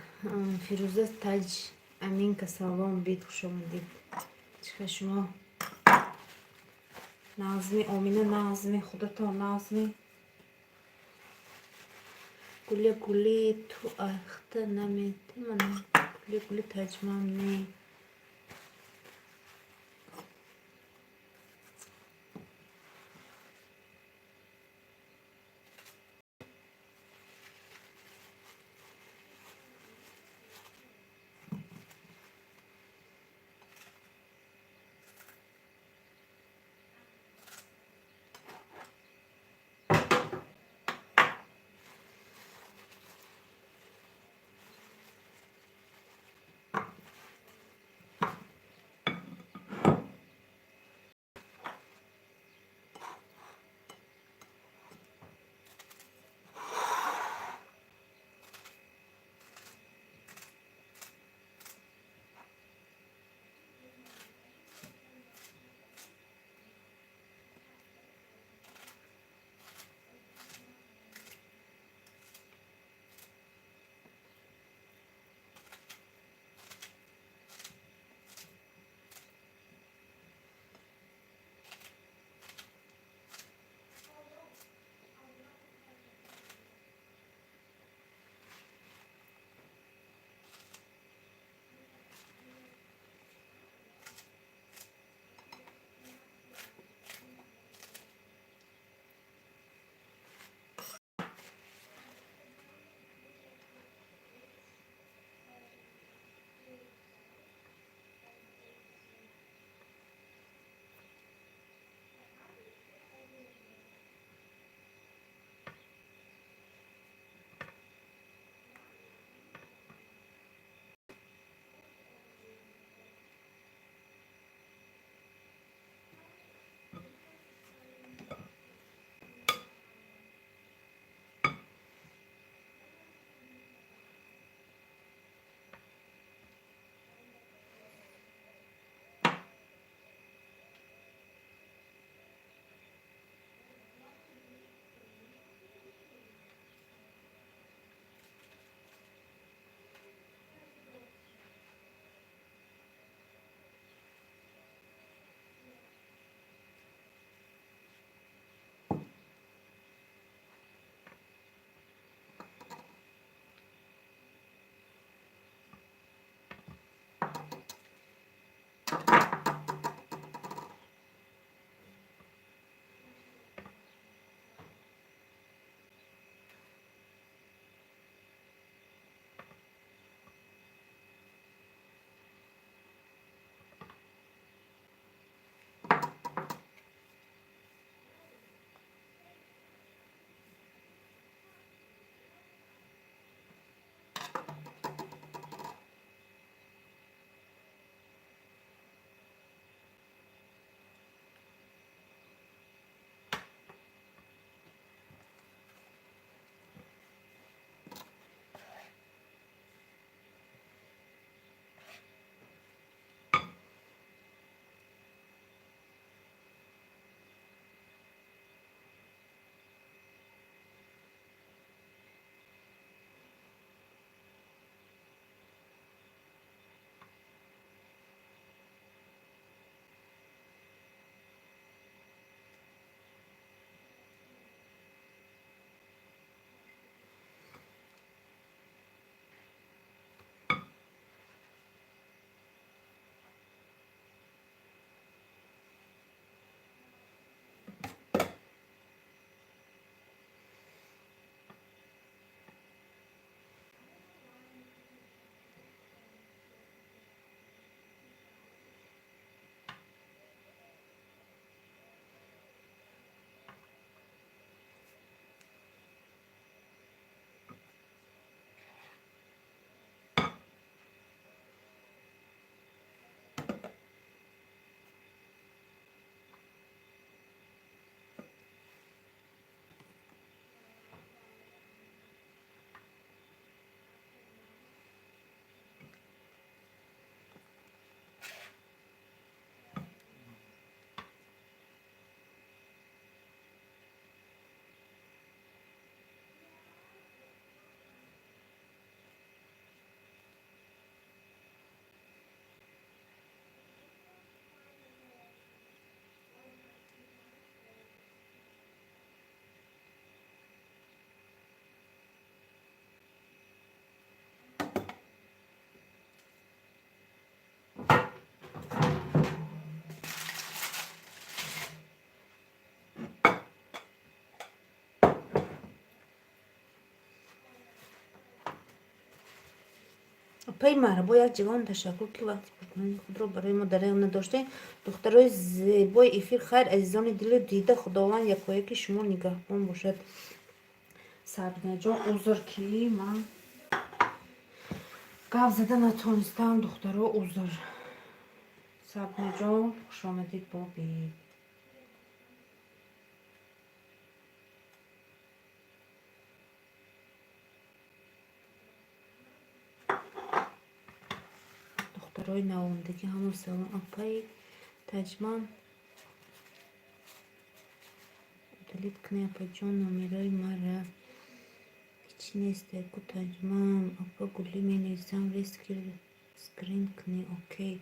فیروزه تاج امین که سلام بید خوش آمدید. چه شما نازمی امینه نازمی خودتا نازمی گلی گلی تو اخته نمیتی من گلی گلی تجمم نی پای مرحبا جوان تشکر که وقتی برنامه خود را برای ما در اقامت داشته. دخترای زیبای افیر خیر عزیزان دل دیده خداوند یکایک شما نگهبان باشد. سبینه جان عذر کی من گپ زده نتونستم دخترها عذر. سبینه جان خوش آمدید بابی. دخترای نوامدگی همون سلام اپای تجمان دلیت کنه اپا جان نمیرای مرا هیچ نیست کو تجمان اپا گلی می نیستم سکرین کنه اوکی.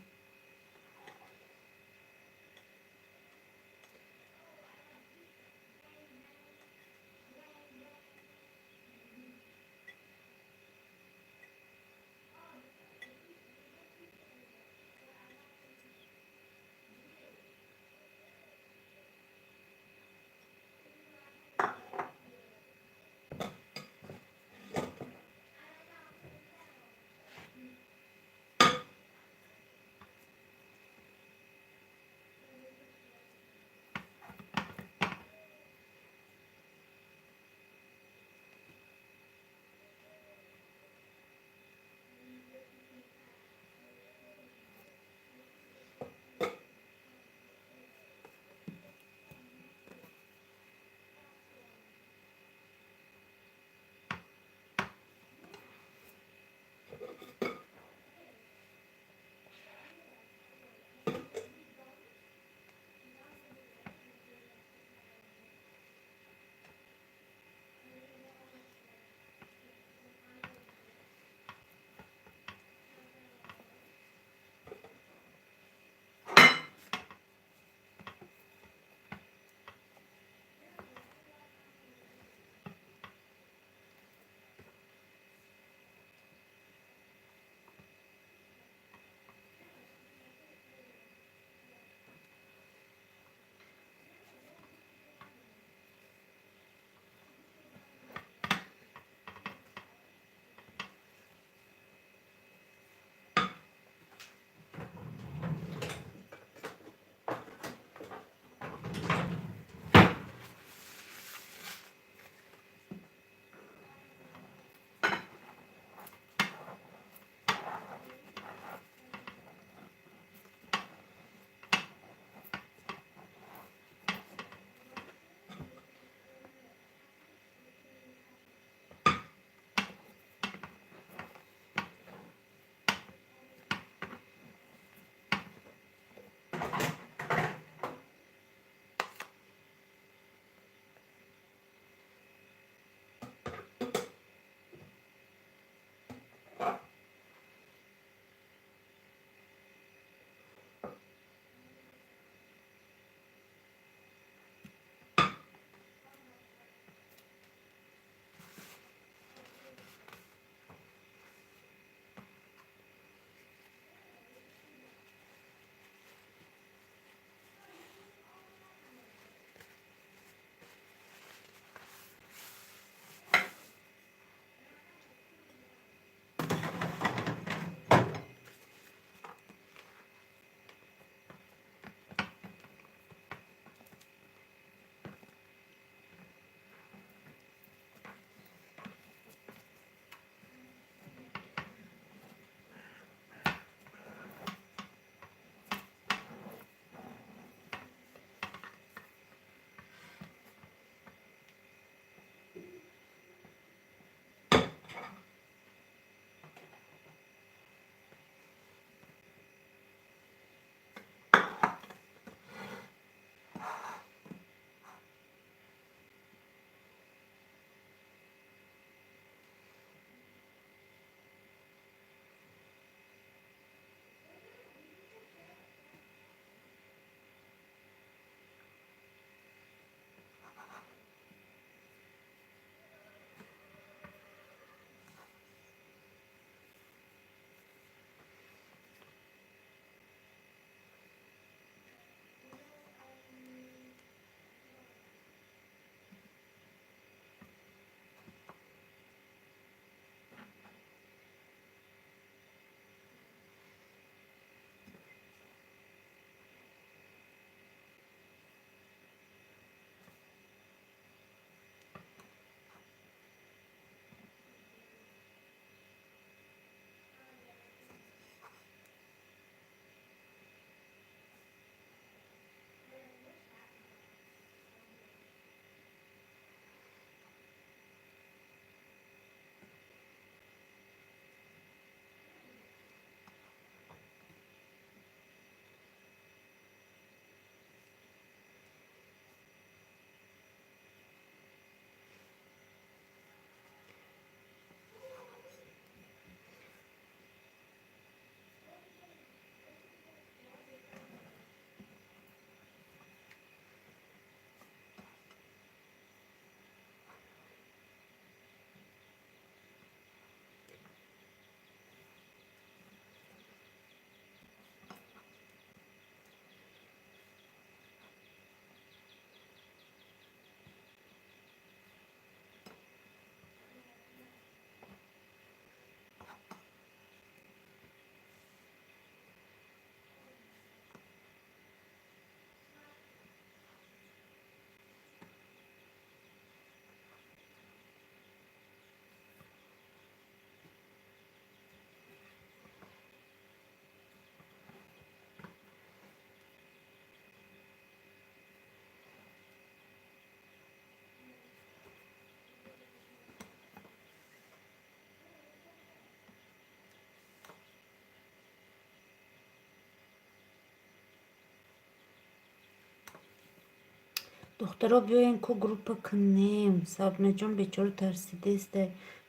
دخترا بیاین کو گروپ کنیم. سابنه جان بیچاره ترسیده است.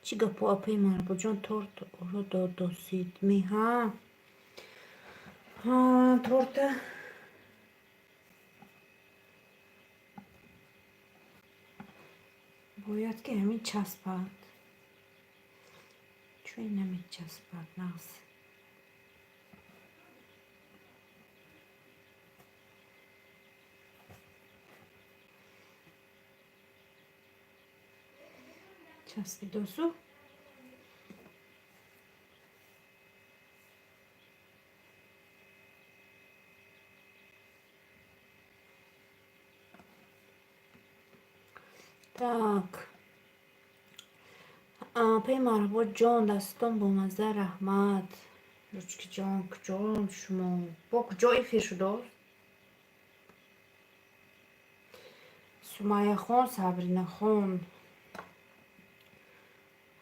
چی گپو اپی مربو جان تورت رو دادوسید می ها تورت باید که همین چسبد. چون نمی چسبد ناس. چسبیدوسو так پی مربوط جان دستان با مزه رحمت روچکی جان کجا شما با کجا افیر شده سمیه خان صبرینه خان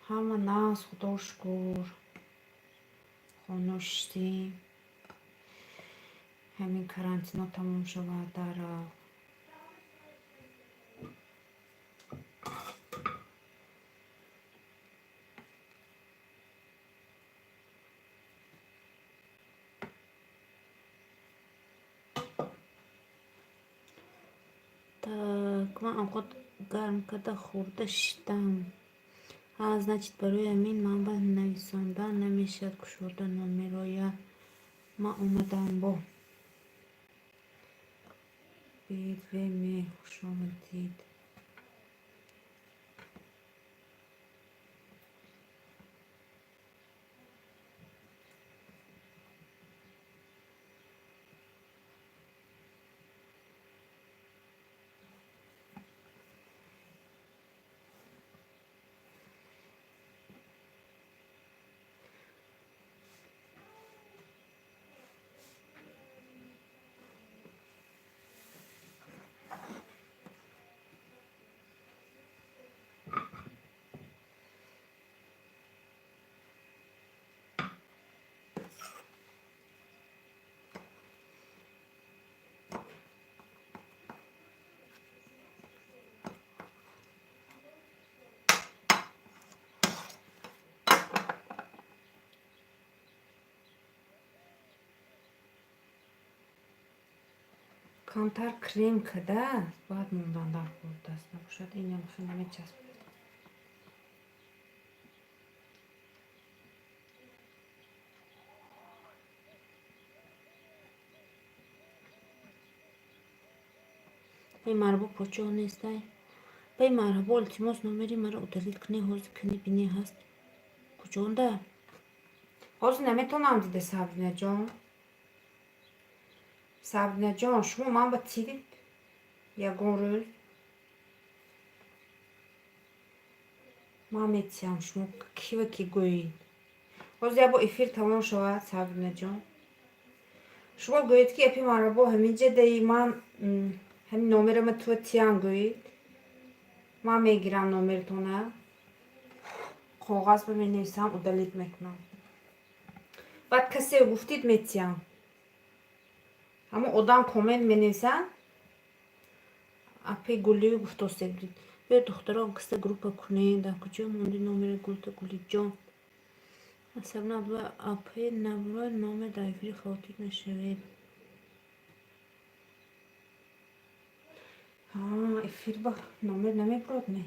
همه ناز خدا شکر خانوشتی همین کرانتینا تموم شود در так من آنقدر گرم کرده خورده شدم значит برای همین منبع نویساندن نمیشد گشوده نمیروید ما اومدم با بید و می خوش آمدید کمتر کریم کده باید موندن در خورده است نباشد این هم خیلی نمیچسبه این مربوط پوچه ها نیسته بای مرحبا التماس نامری مرا удалить کنی حوض کنی بینی هست کجا اونده حوض نمیتونم دیده سبینه جان شما من با تیرید یگون روز من میتیم شما کی و کی گویید حوض یا با افیر تمام شود سبینه جان شما گویید که اپی مرحبا همینجا دی من همین نومرم تو تیان گویید من میگیرم نومرتونه کاغذ می نویسم удалить میکنم بعد کسی گفتید میتیم اما odam کامنت می نویسن اپی گلی گفت سگرید به دختران کسی گروپ کنید در کجا موندی نومر گلی جان اصلا اپی نبرای نام دایفری خاطر نشوید افیر با نومر نمیبرد نه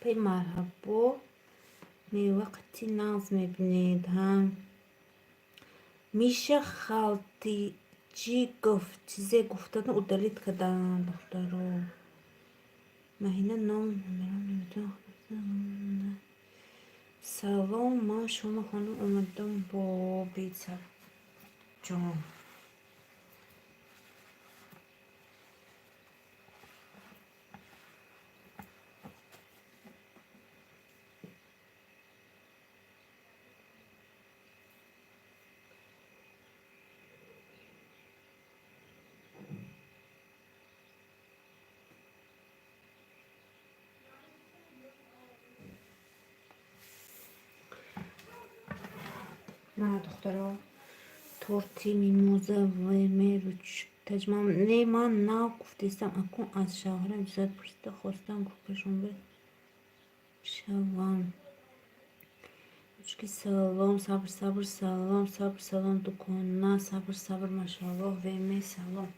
به مرحبا می وقتی ناز میبینید هم میشه خالتی چی گفت چیزی گفتن او دلیت کردن دخترو مهینه نام نمیدونم سلام ما شما خانم اومدم با بیتر جان نه دخترا تورتی میموزه و میروچ تجمع نه من نگفتیستم اکن از شوهرم زد پرسته خواستم گفتشون به شوام چکی سلام صبر صبر سلام صبر سلام دکان نه صبر صبر ماشاءالله و می سلام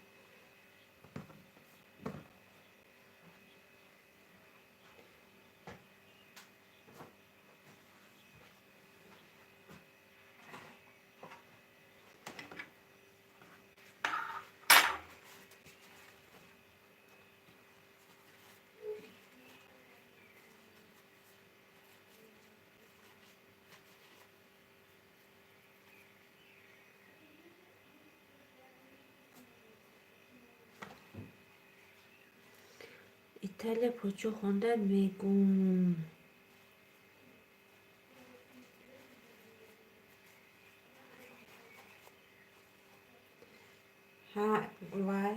ایتالیا پوچو خوندن میگم ها وای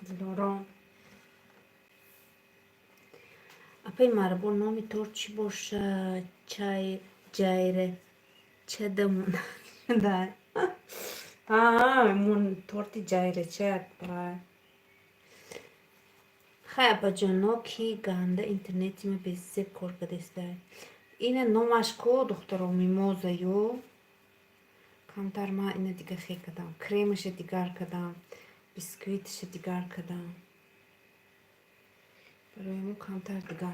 زلوران اپی مربون نامی تور چی باشه چای جایره چه دمون دای مون تورتی جایره چه بای خیلی جانو کی گنده اینترنتی می بیسته کار کدسته اینه نومش کو دخترو میموزه یو کمتر ما اینه دیگه خیلی کدام کریمش دیگر کدام بیسکویتش دیگر کدام برای مو کمتر دیگر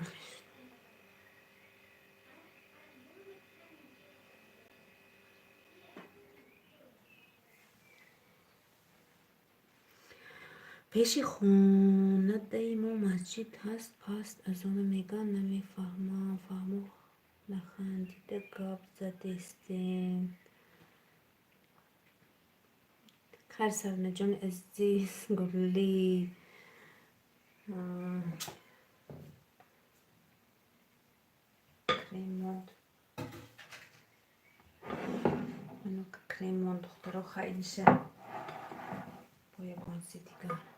پیشی خونه دیمو مسجد هست پس از اون میگن نمیفهمم فهمو نخندیده گاب زدیستیم خیر سرنه جان عزیز گلی کریمون منو که کریمون دخترا خیلی شه با یکانسی دیگر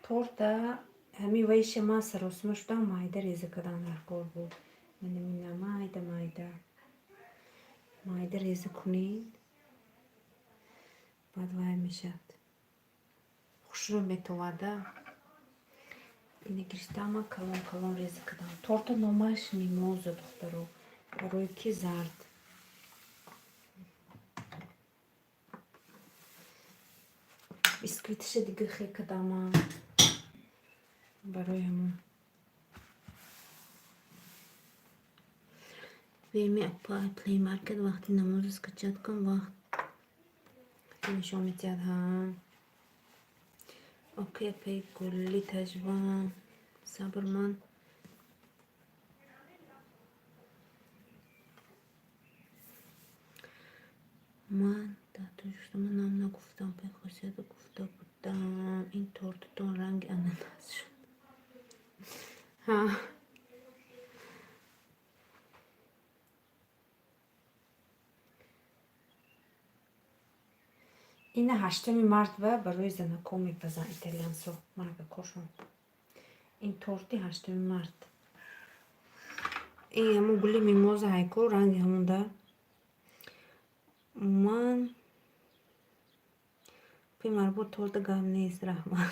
تورته همی ویش ما سروسمش دا مایده ریزه کدام هرکار بود من نمینه مایده ریزه کنید بعد وای میشد خوش رو میتواده اینه گرشته اما کلون ریزه کدام تورته نومش میموزه دخترو روی کی زرد بیسکویتش دیگه خیلی کدام برای همون ویمی اپا پلی مارکت وقتی نماز کچت کن وقت نشون میتید هم окей пей гулли тажван сабр من در تو شما نام نگفتم به خاصیت گفته بودم این تورتتون رنگ اناناس شد ها این 8 март و برای знакомых بزن ایتالیانسو من بکشم این تورتی 8 март این همون گلی میموز هایکو رنگ همون ده من پی مربوط تورت گم نیست رحمان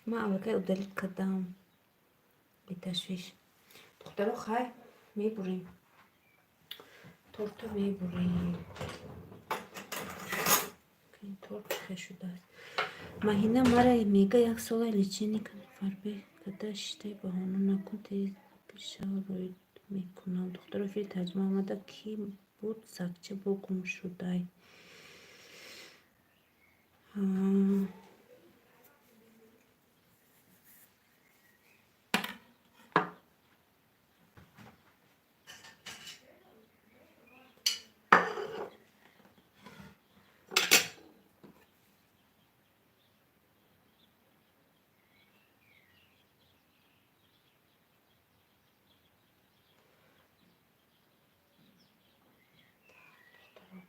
من اول که ادلیت کردم بی تشویش دخترو خواهی میبریم تورتو میبریم این تورت خیلی شده است ماهینه مرا میگه یک سال لیچینی فربه کده شده بهانه نکن تیز پیشه روی میکنم دخترو فیل تجمع آمده کی بود سکچه با گم شده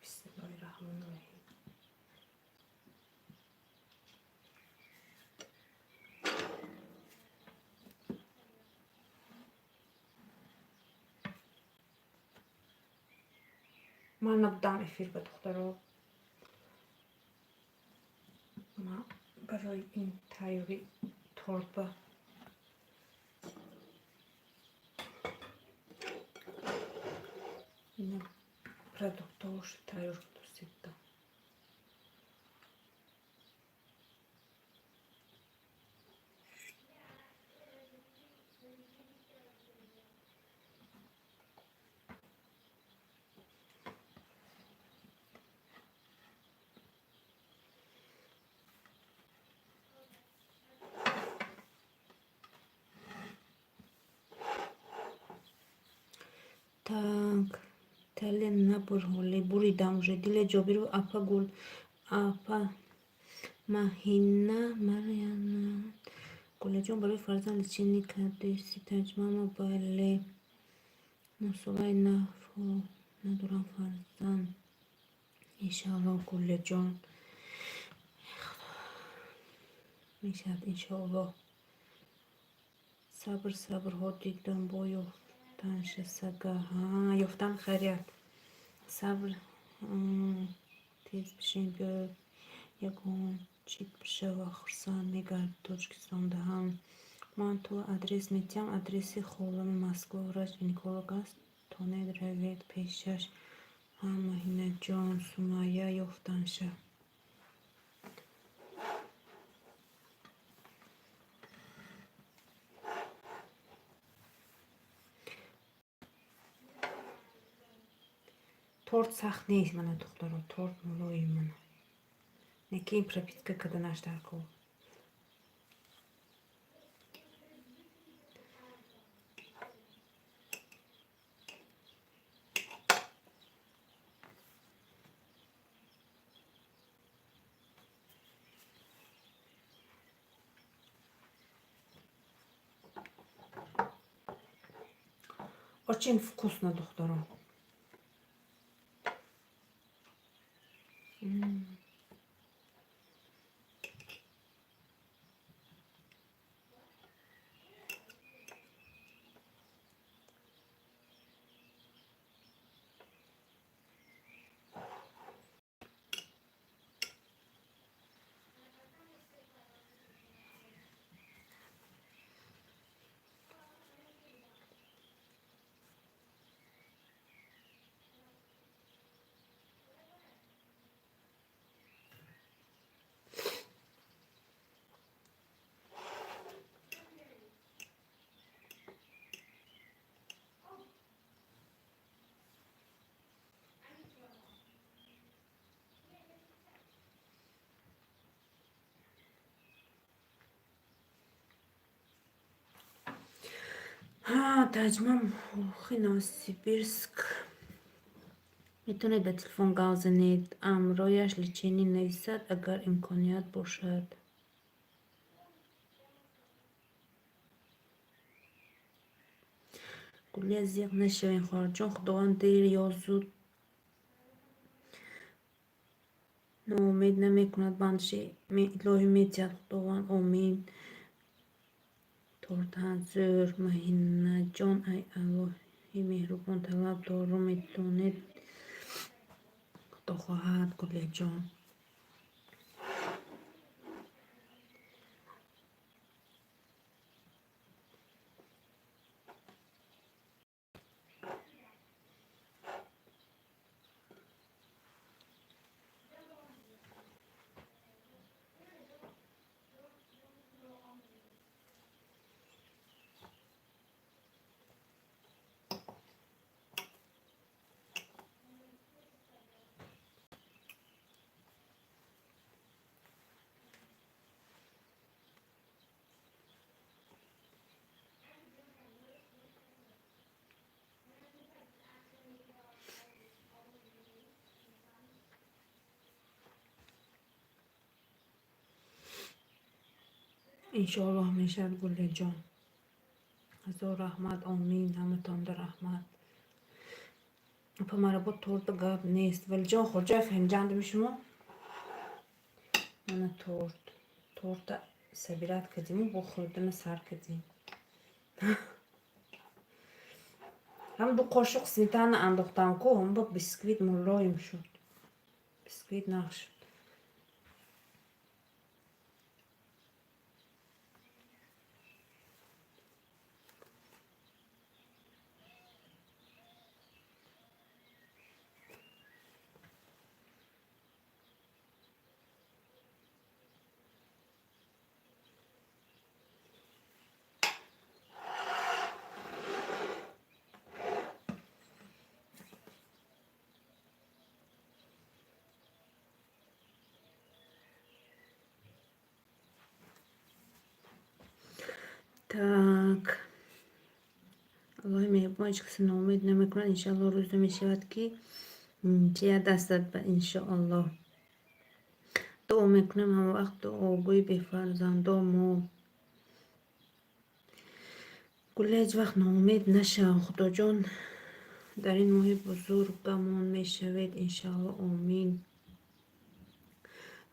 بسم الله الرحمن الرحیم من نبودم افیر به دخترو ما برای این تایوری تورت اینو продуктош тайор дусетта так Тален набурҳоли буридам уже диле ҷобиру апа гул апа маҳина маряна гулаҷон барои фарзанд чини карди ситаҷмама бале мусолаи нафо надорам фарзанд иншалло гулаҷон мешавад иншалло сабр сабрҳо дидам бо ёфтанша сага ёфтан хайрият сабр тез бишем биёд ягон чит бишава хурсанд мегардид тоҷикистон даҳам ман то адрес метиҳам адреси холами москва врач-гинеколог аст тонед равед пешаш маҳинаҷон сумайя ёфтанша торт сахт нест мана духтаро торт мулоим мана неки ин пропитка каданаш дарко очень вкусно духтаро ترجمه نووسیبیرسک. میتونید به تلفن گازنید. امرویش لیچینی نویسد اگر امکانیت باشد. گلی از یک نشوین خواهرجان. خداوند دیر یا زود ناامید نمی کند. بندشی الهی میتید. خداوند آمین. ترتنزور مهینه جان ای الهی مهربان طلب دارم. میتونید خدا خواهد گلی جان. انشاءالله میشد گلی جان. هزار رحمت. آمین. همه تان در رحمت. اپا مرا با تورت گاب نیست ولی جان خود جای فنجان دمی شما من تورت سبیرات کدیم و بخوردن سر کدیم هم دو قاشق سمیتانه انداختم که هم با بسکویت ملایم شد. بسکویت نخشد. Так. الله مهربان هیچ کسی ناامید نمیکنه. انشاءالله روز می شود که چه دستت به انشاءالله دعا میکنم. هم وقت دعاگوی به فرزندام و گله هیچ وقت ناامید نشه. خدا جان در این ماه بزرگمون میشوید انشاءالله. آمین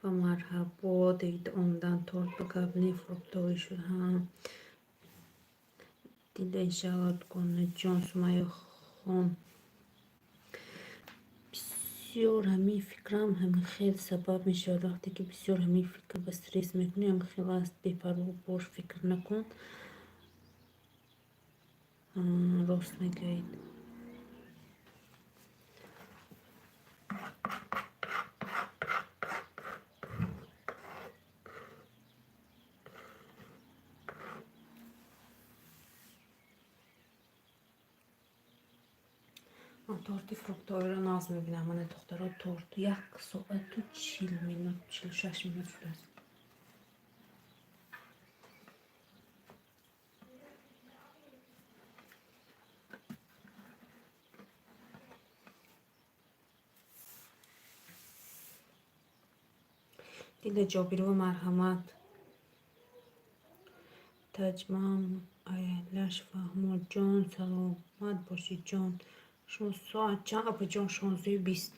و مرحبا. دید آمدن تورت بگبنی فروختوی شد هم دیده انشاءالله کنه جان. سمیه خان بسیار همین فکرم همین خیلی سبب میشه. وقتی که بسیار همین فکر به استرس میکنی هم خیلی است. بی‌پروا باش فکر نکن. راست میگید. من تورت فروختوی رو ناز میبینم. من دخترها تورت 1 ساعت و 40 مینوت 46 مینوت شده است. دیده جابیر و مرحمت. تجمم ایلش فهمو جان. سلامت باشی جان. شما ساعت چند اپا جان؟ 16:20.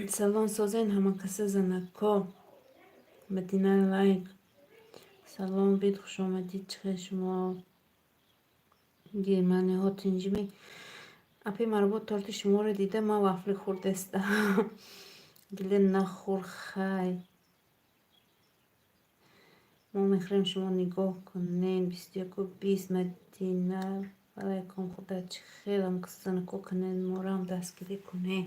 سلام سازین همه کسی زنکا مدینه لایک. سلام بید خوش آمدید. چه شما گیرمنی ها تنجیمی اپی مربوط تارت شما رو دیده. ما وفل خورده است. گله نخور خی. ما میخوایم شما نگاه کنین. 21:20 مدینه علیکم خدا چه خیرم کسان کو کنین مورم دستگیری کنه.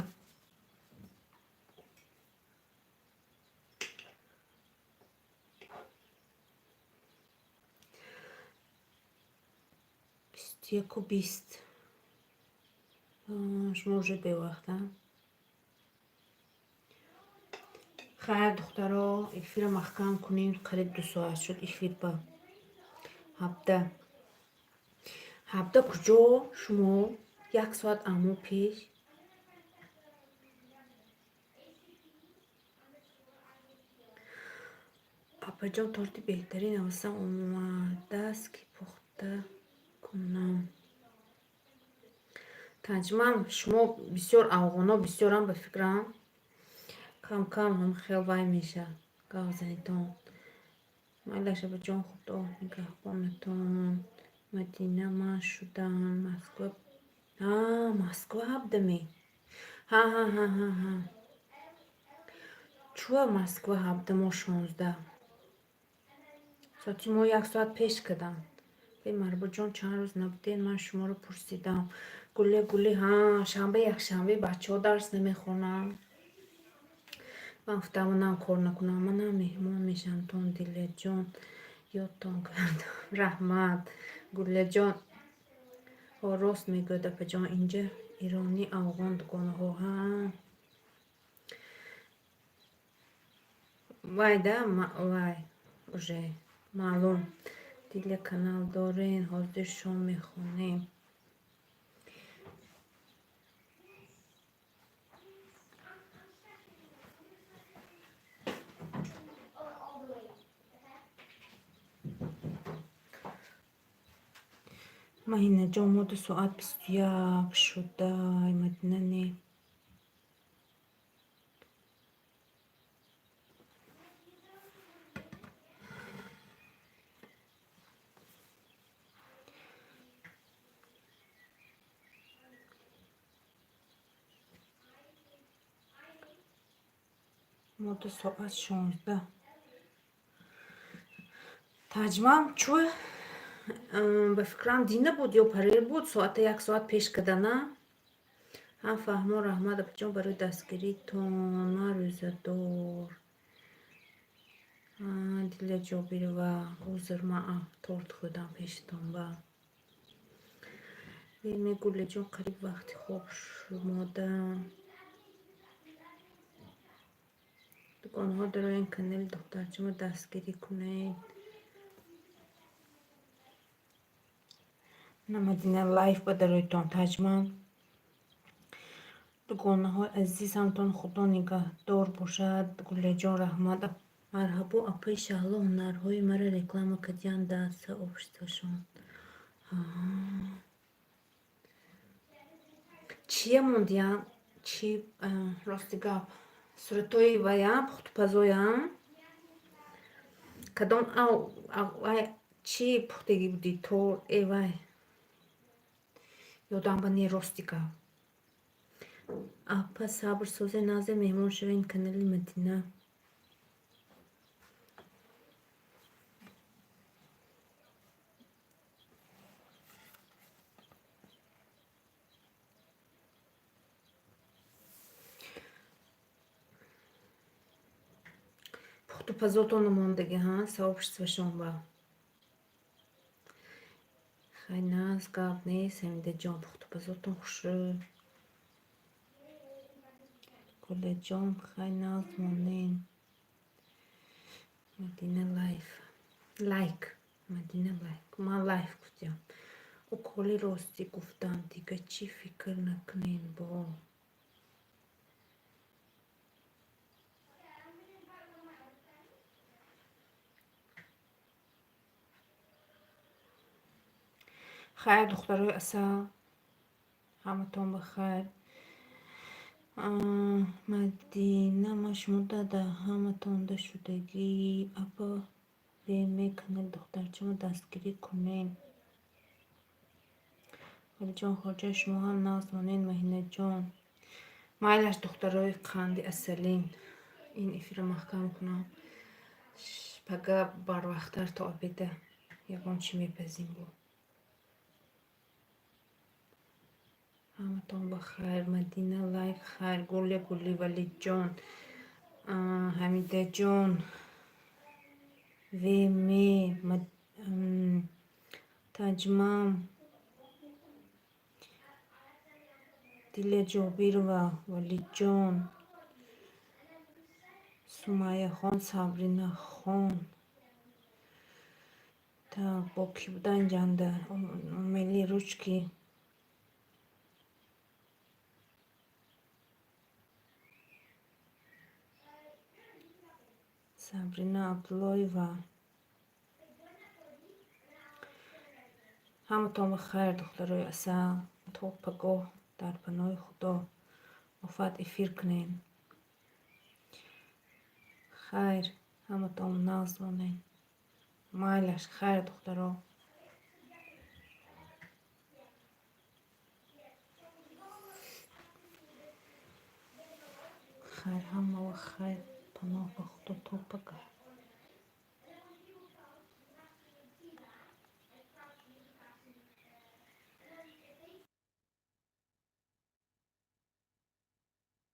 بیست یک و بیست شما вже به وقت خیر دخترها اکفیر محکم کنین. قریب 2 ساعت شد اکفیر با 17 کجا شما 1 ساعت امو پیش پاپا جان تورتی بهترین واسه اومده است که پخته کنم. تنجمم شما بسیار افغانا بسیار هم به فکرم کم کم هم خیلی وای میشه گازنیتون. مالا شب جان خدا نگهبانتون. مدینه ما شدم مسکو. مسکو هبدمی ها چوه مسکو هبدم و 16 ساعتی ما 1 ساعت پیش کردم. به مربا جان چند روز نبودین من شما رو پرسیدم. گله شنبه یک شنبه بچه ها درس نمیخونم. من گفتم منم کار نکنم منم مهمون میشم تون دیله جان یادتون کردم. رحمت گله جان راست میگه دپه جان اینجا ایرانی افغان دکانه ها هم وای ده وای уже معلوم دیگه کانال دارین حاضر شو میخونیم. مهینه جان ما 2 ساعت 21 شده مدینه نی ما 2 ساعت 16 تجمعم چوه به فکرم دینه بود یا پریر بود ساعت 1 ساعت پیش کده نه هم فهمو رحمت جان برای دستگیری تون روزه دور دیله جا بیره و حضر ما تورت خودم پیشتون و بیمه گله جان قریب وقتی خوب شماده دکان ها در این کنل دختر چما دستگیری کنید. نمدینه لایف بدرایتون تجمع دکانه ها عزیز همتون خدا نگه دار باشد. گله جان رحمت مرحبا اپای شهلا هنرهای مرا رکلام کدیان دست обществошон چیه موندیم چی راستی گپ صورتای ویم پختپزویم کدام او چی پختگی بودی تو ای وای یادم بانی راستی گپ اپا صبر سوزه نازه مهمون شوین کانال مدینه пазотон мондагӣ ҳа сообществошон ба хай нас гап нест ҳамидаҷон пухтупазотон хушу гулеҷон хай нас монен мадина лайк мадина лайк ман лайф гуфтам уколи ростӣ гуфтам дига чӣ фикр накунен бо хайр духтарои асал ҳаматон бахайр. мадина машмуда да ҳаматонда шудагӣ апа бемекунед духтарчамо дастгирӣ кунен валиҷон хоҷа шумо ҳам назонед маҳинаҷон майлаш духтарои қанди асалин ин эфира маҳкам кунам пага барвақттар то обеда ягон чӣ мепазим бо ҳаматон ба хайр. Мадина лайк хайр. Гулия Гуливалиҷон, Ҳамидаҷон, Веме, Таҷмам, Дилия Ҷобирова, Валиҷон, Сумайяхон, Сабринахон. Так, бо кӣ будан ҷанда? Умели ручки. Сабрина Абдуллоева. ҳаматон ба хайр, духтарои асал. То пагоҳ дар паноҳи худо офат эфир кунем. Хайр, ҳаматон нағз монед. Майлаш, хайр духтаро. Хайр, ҳама ва хайр. Паноҳ ба худо то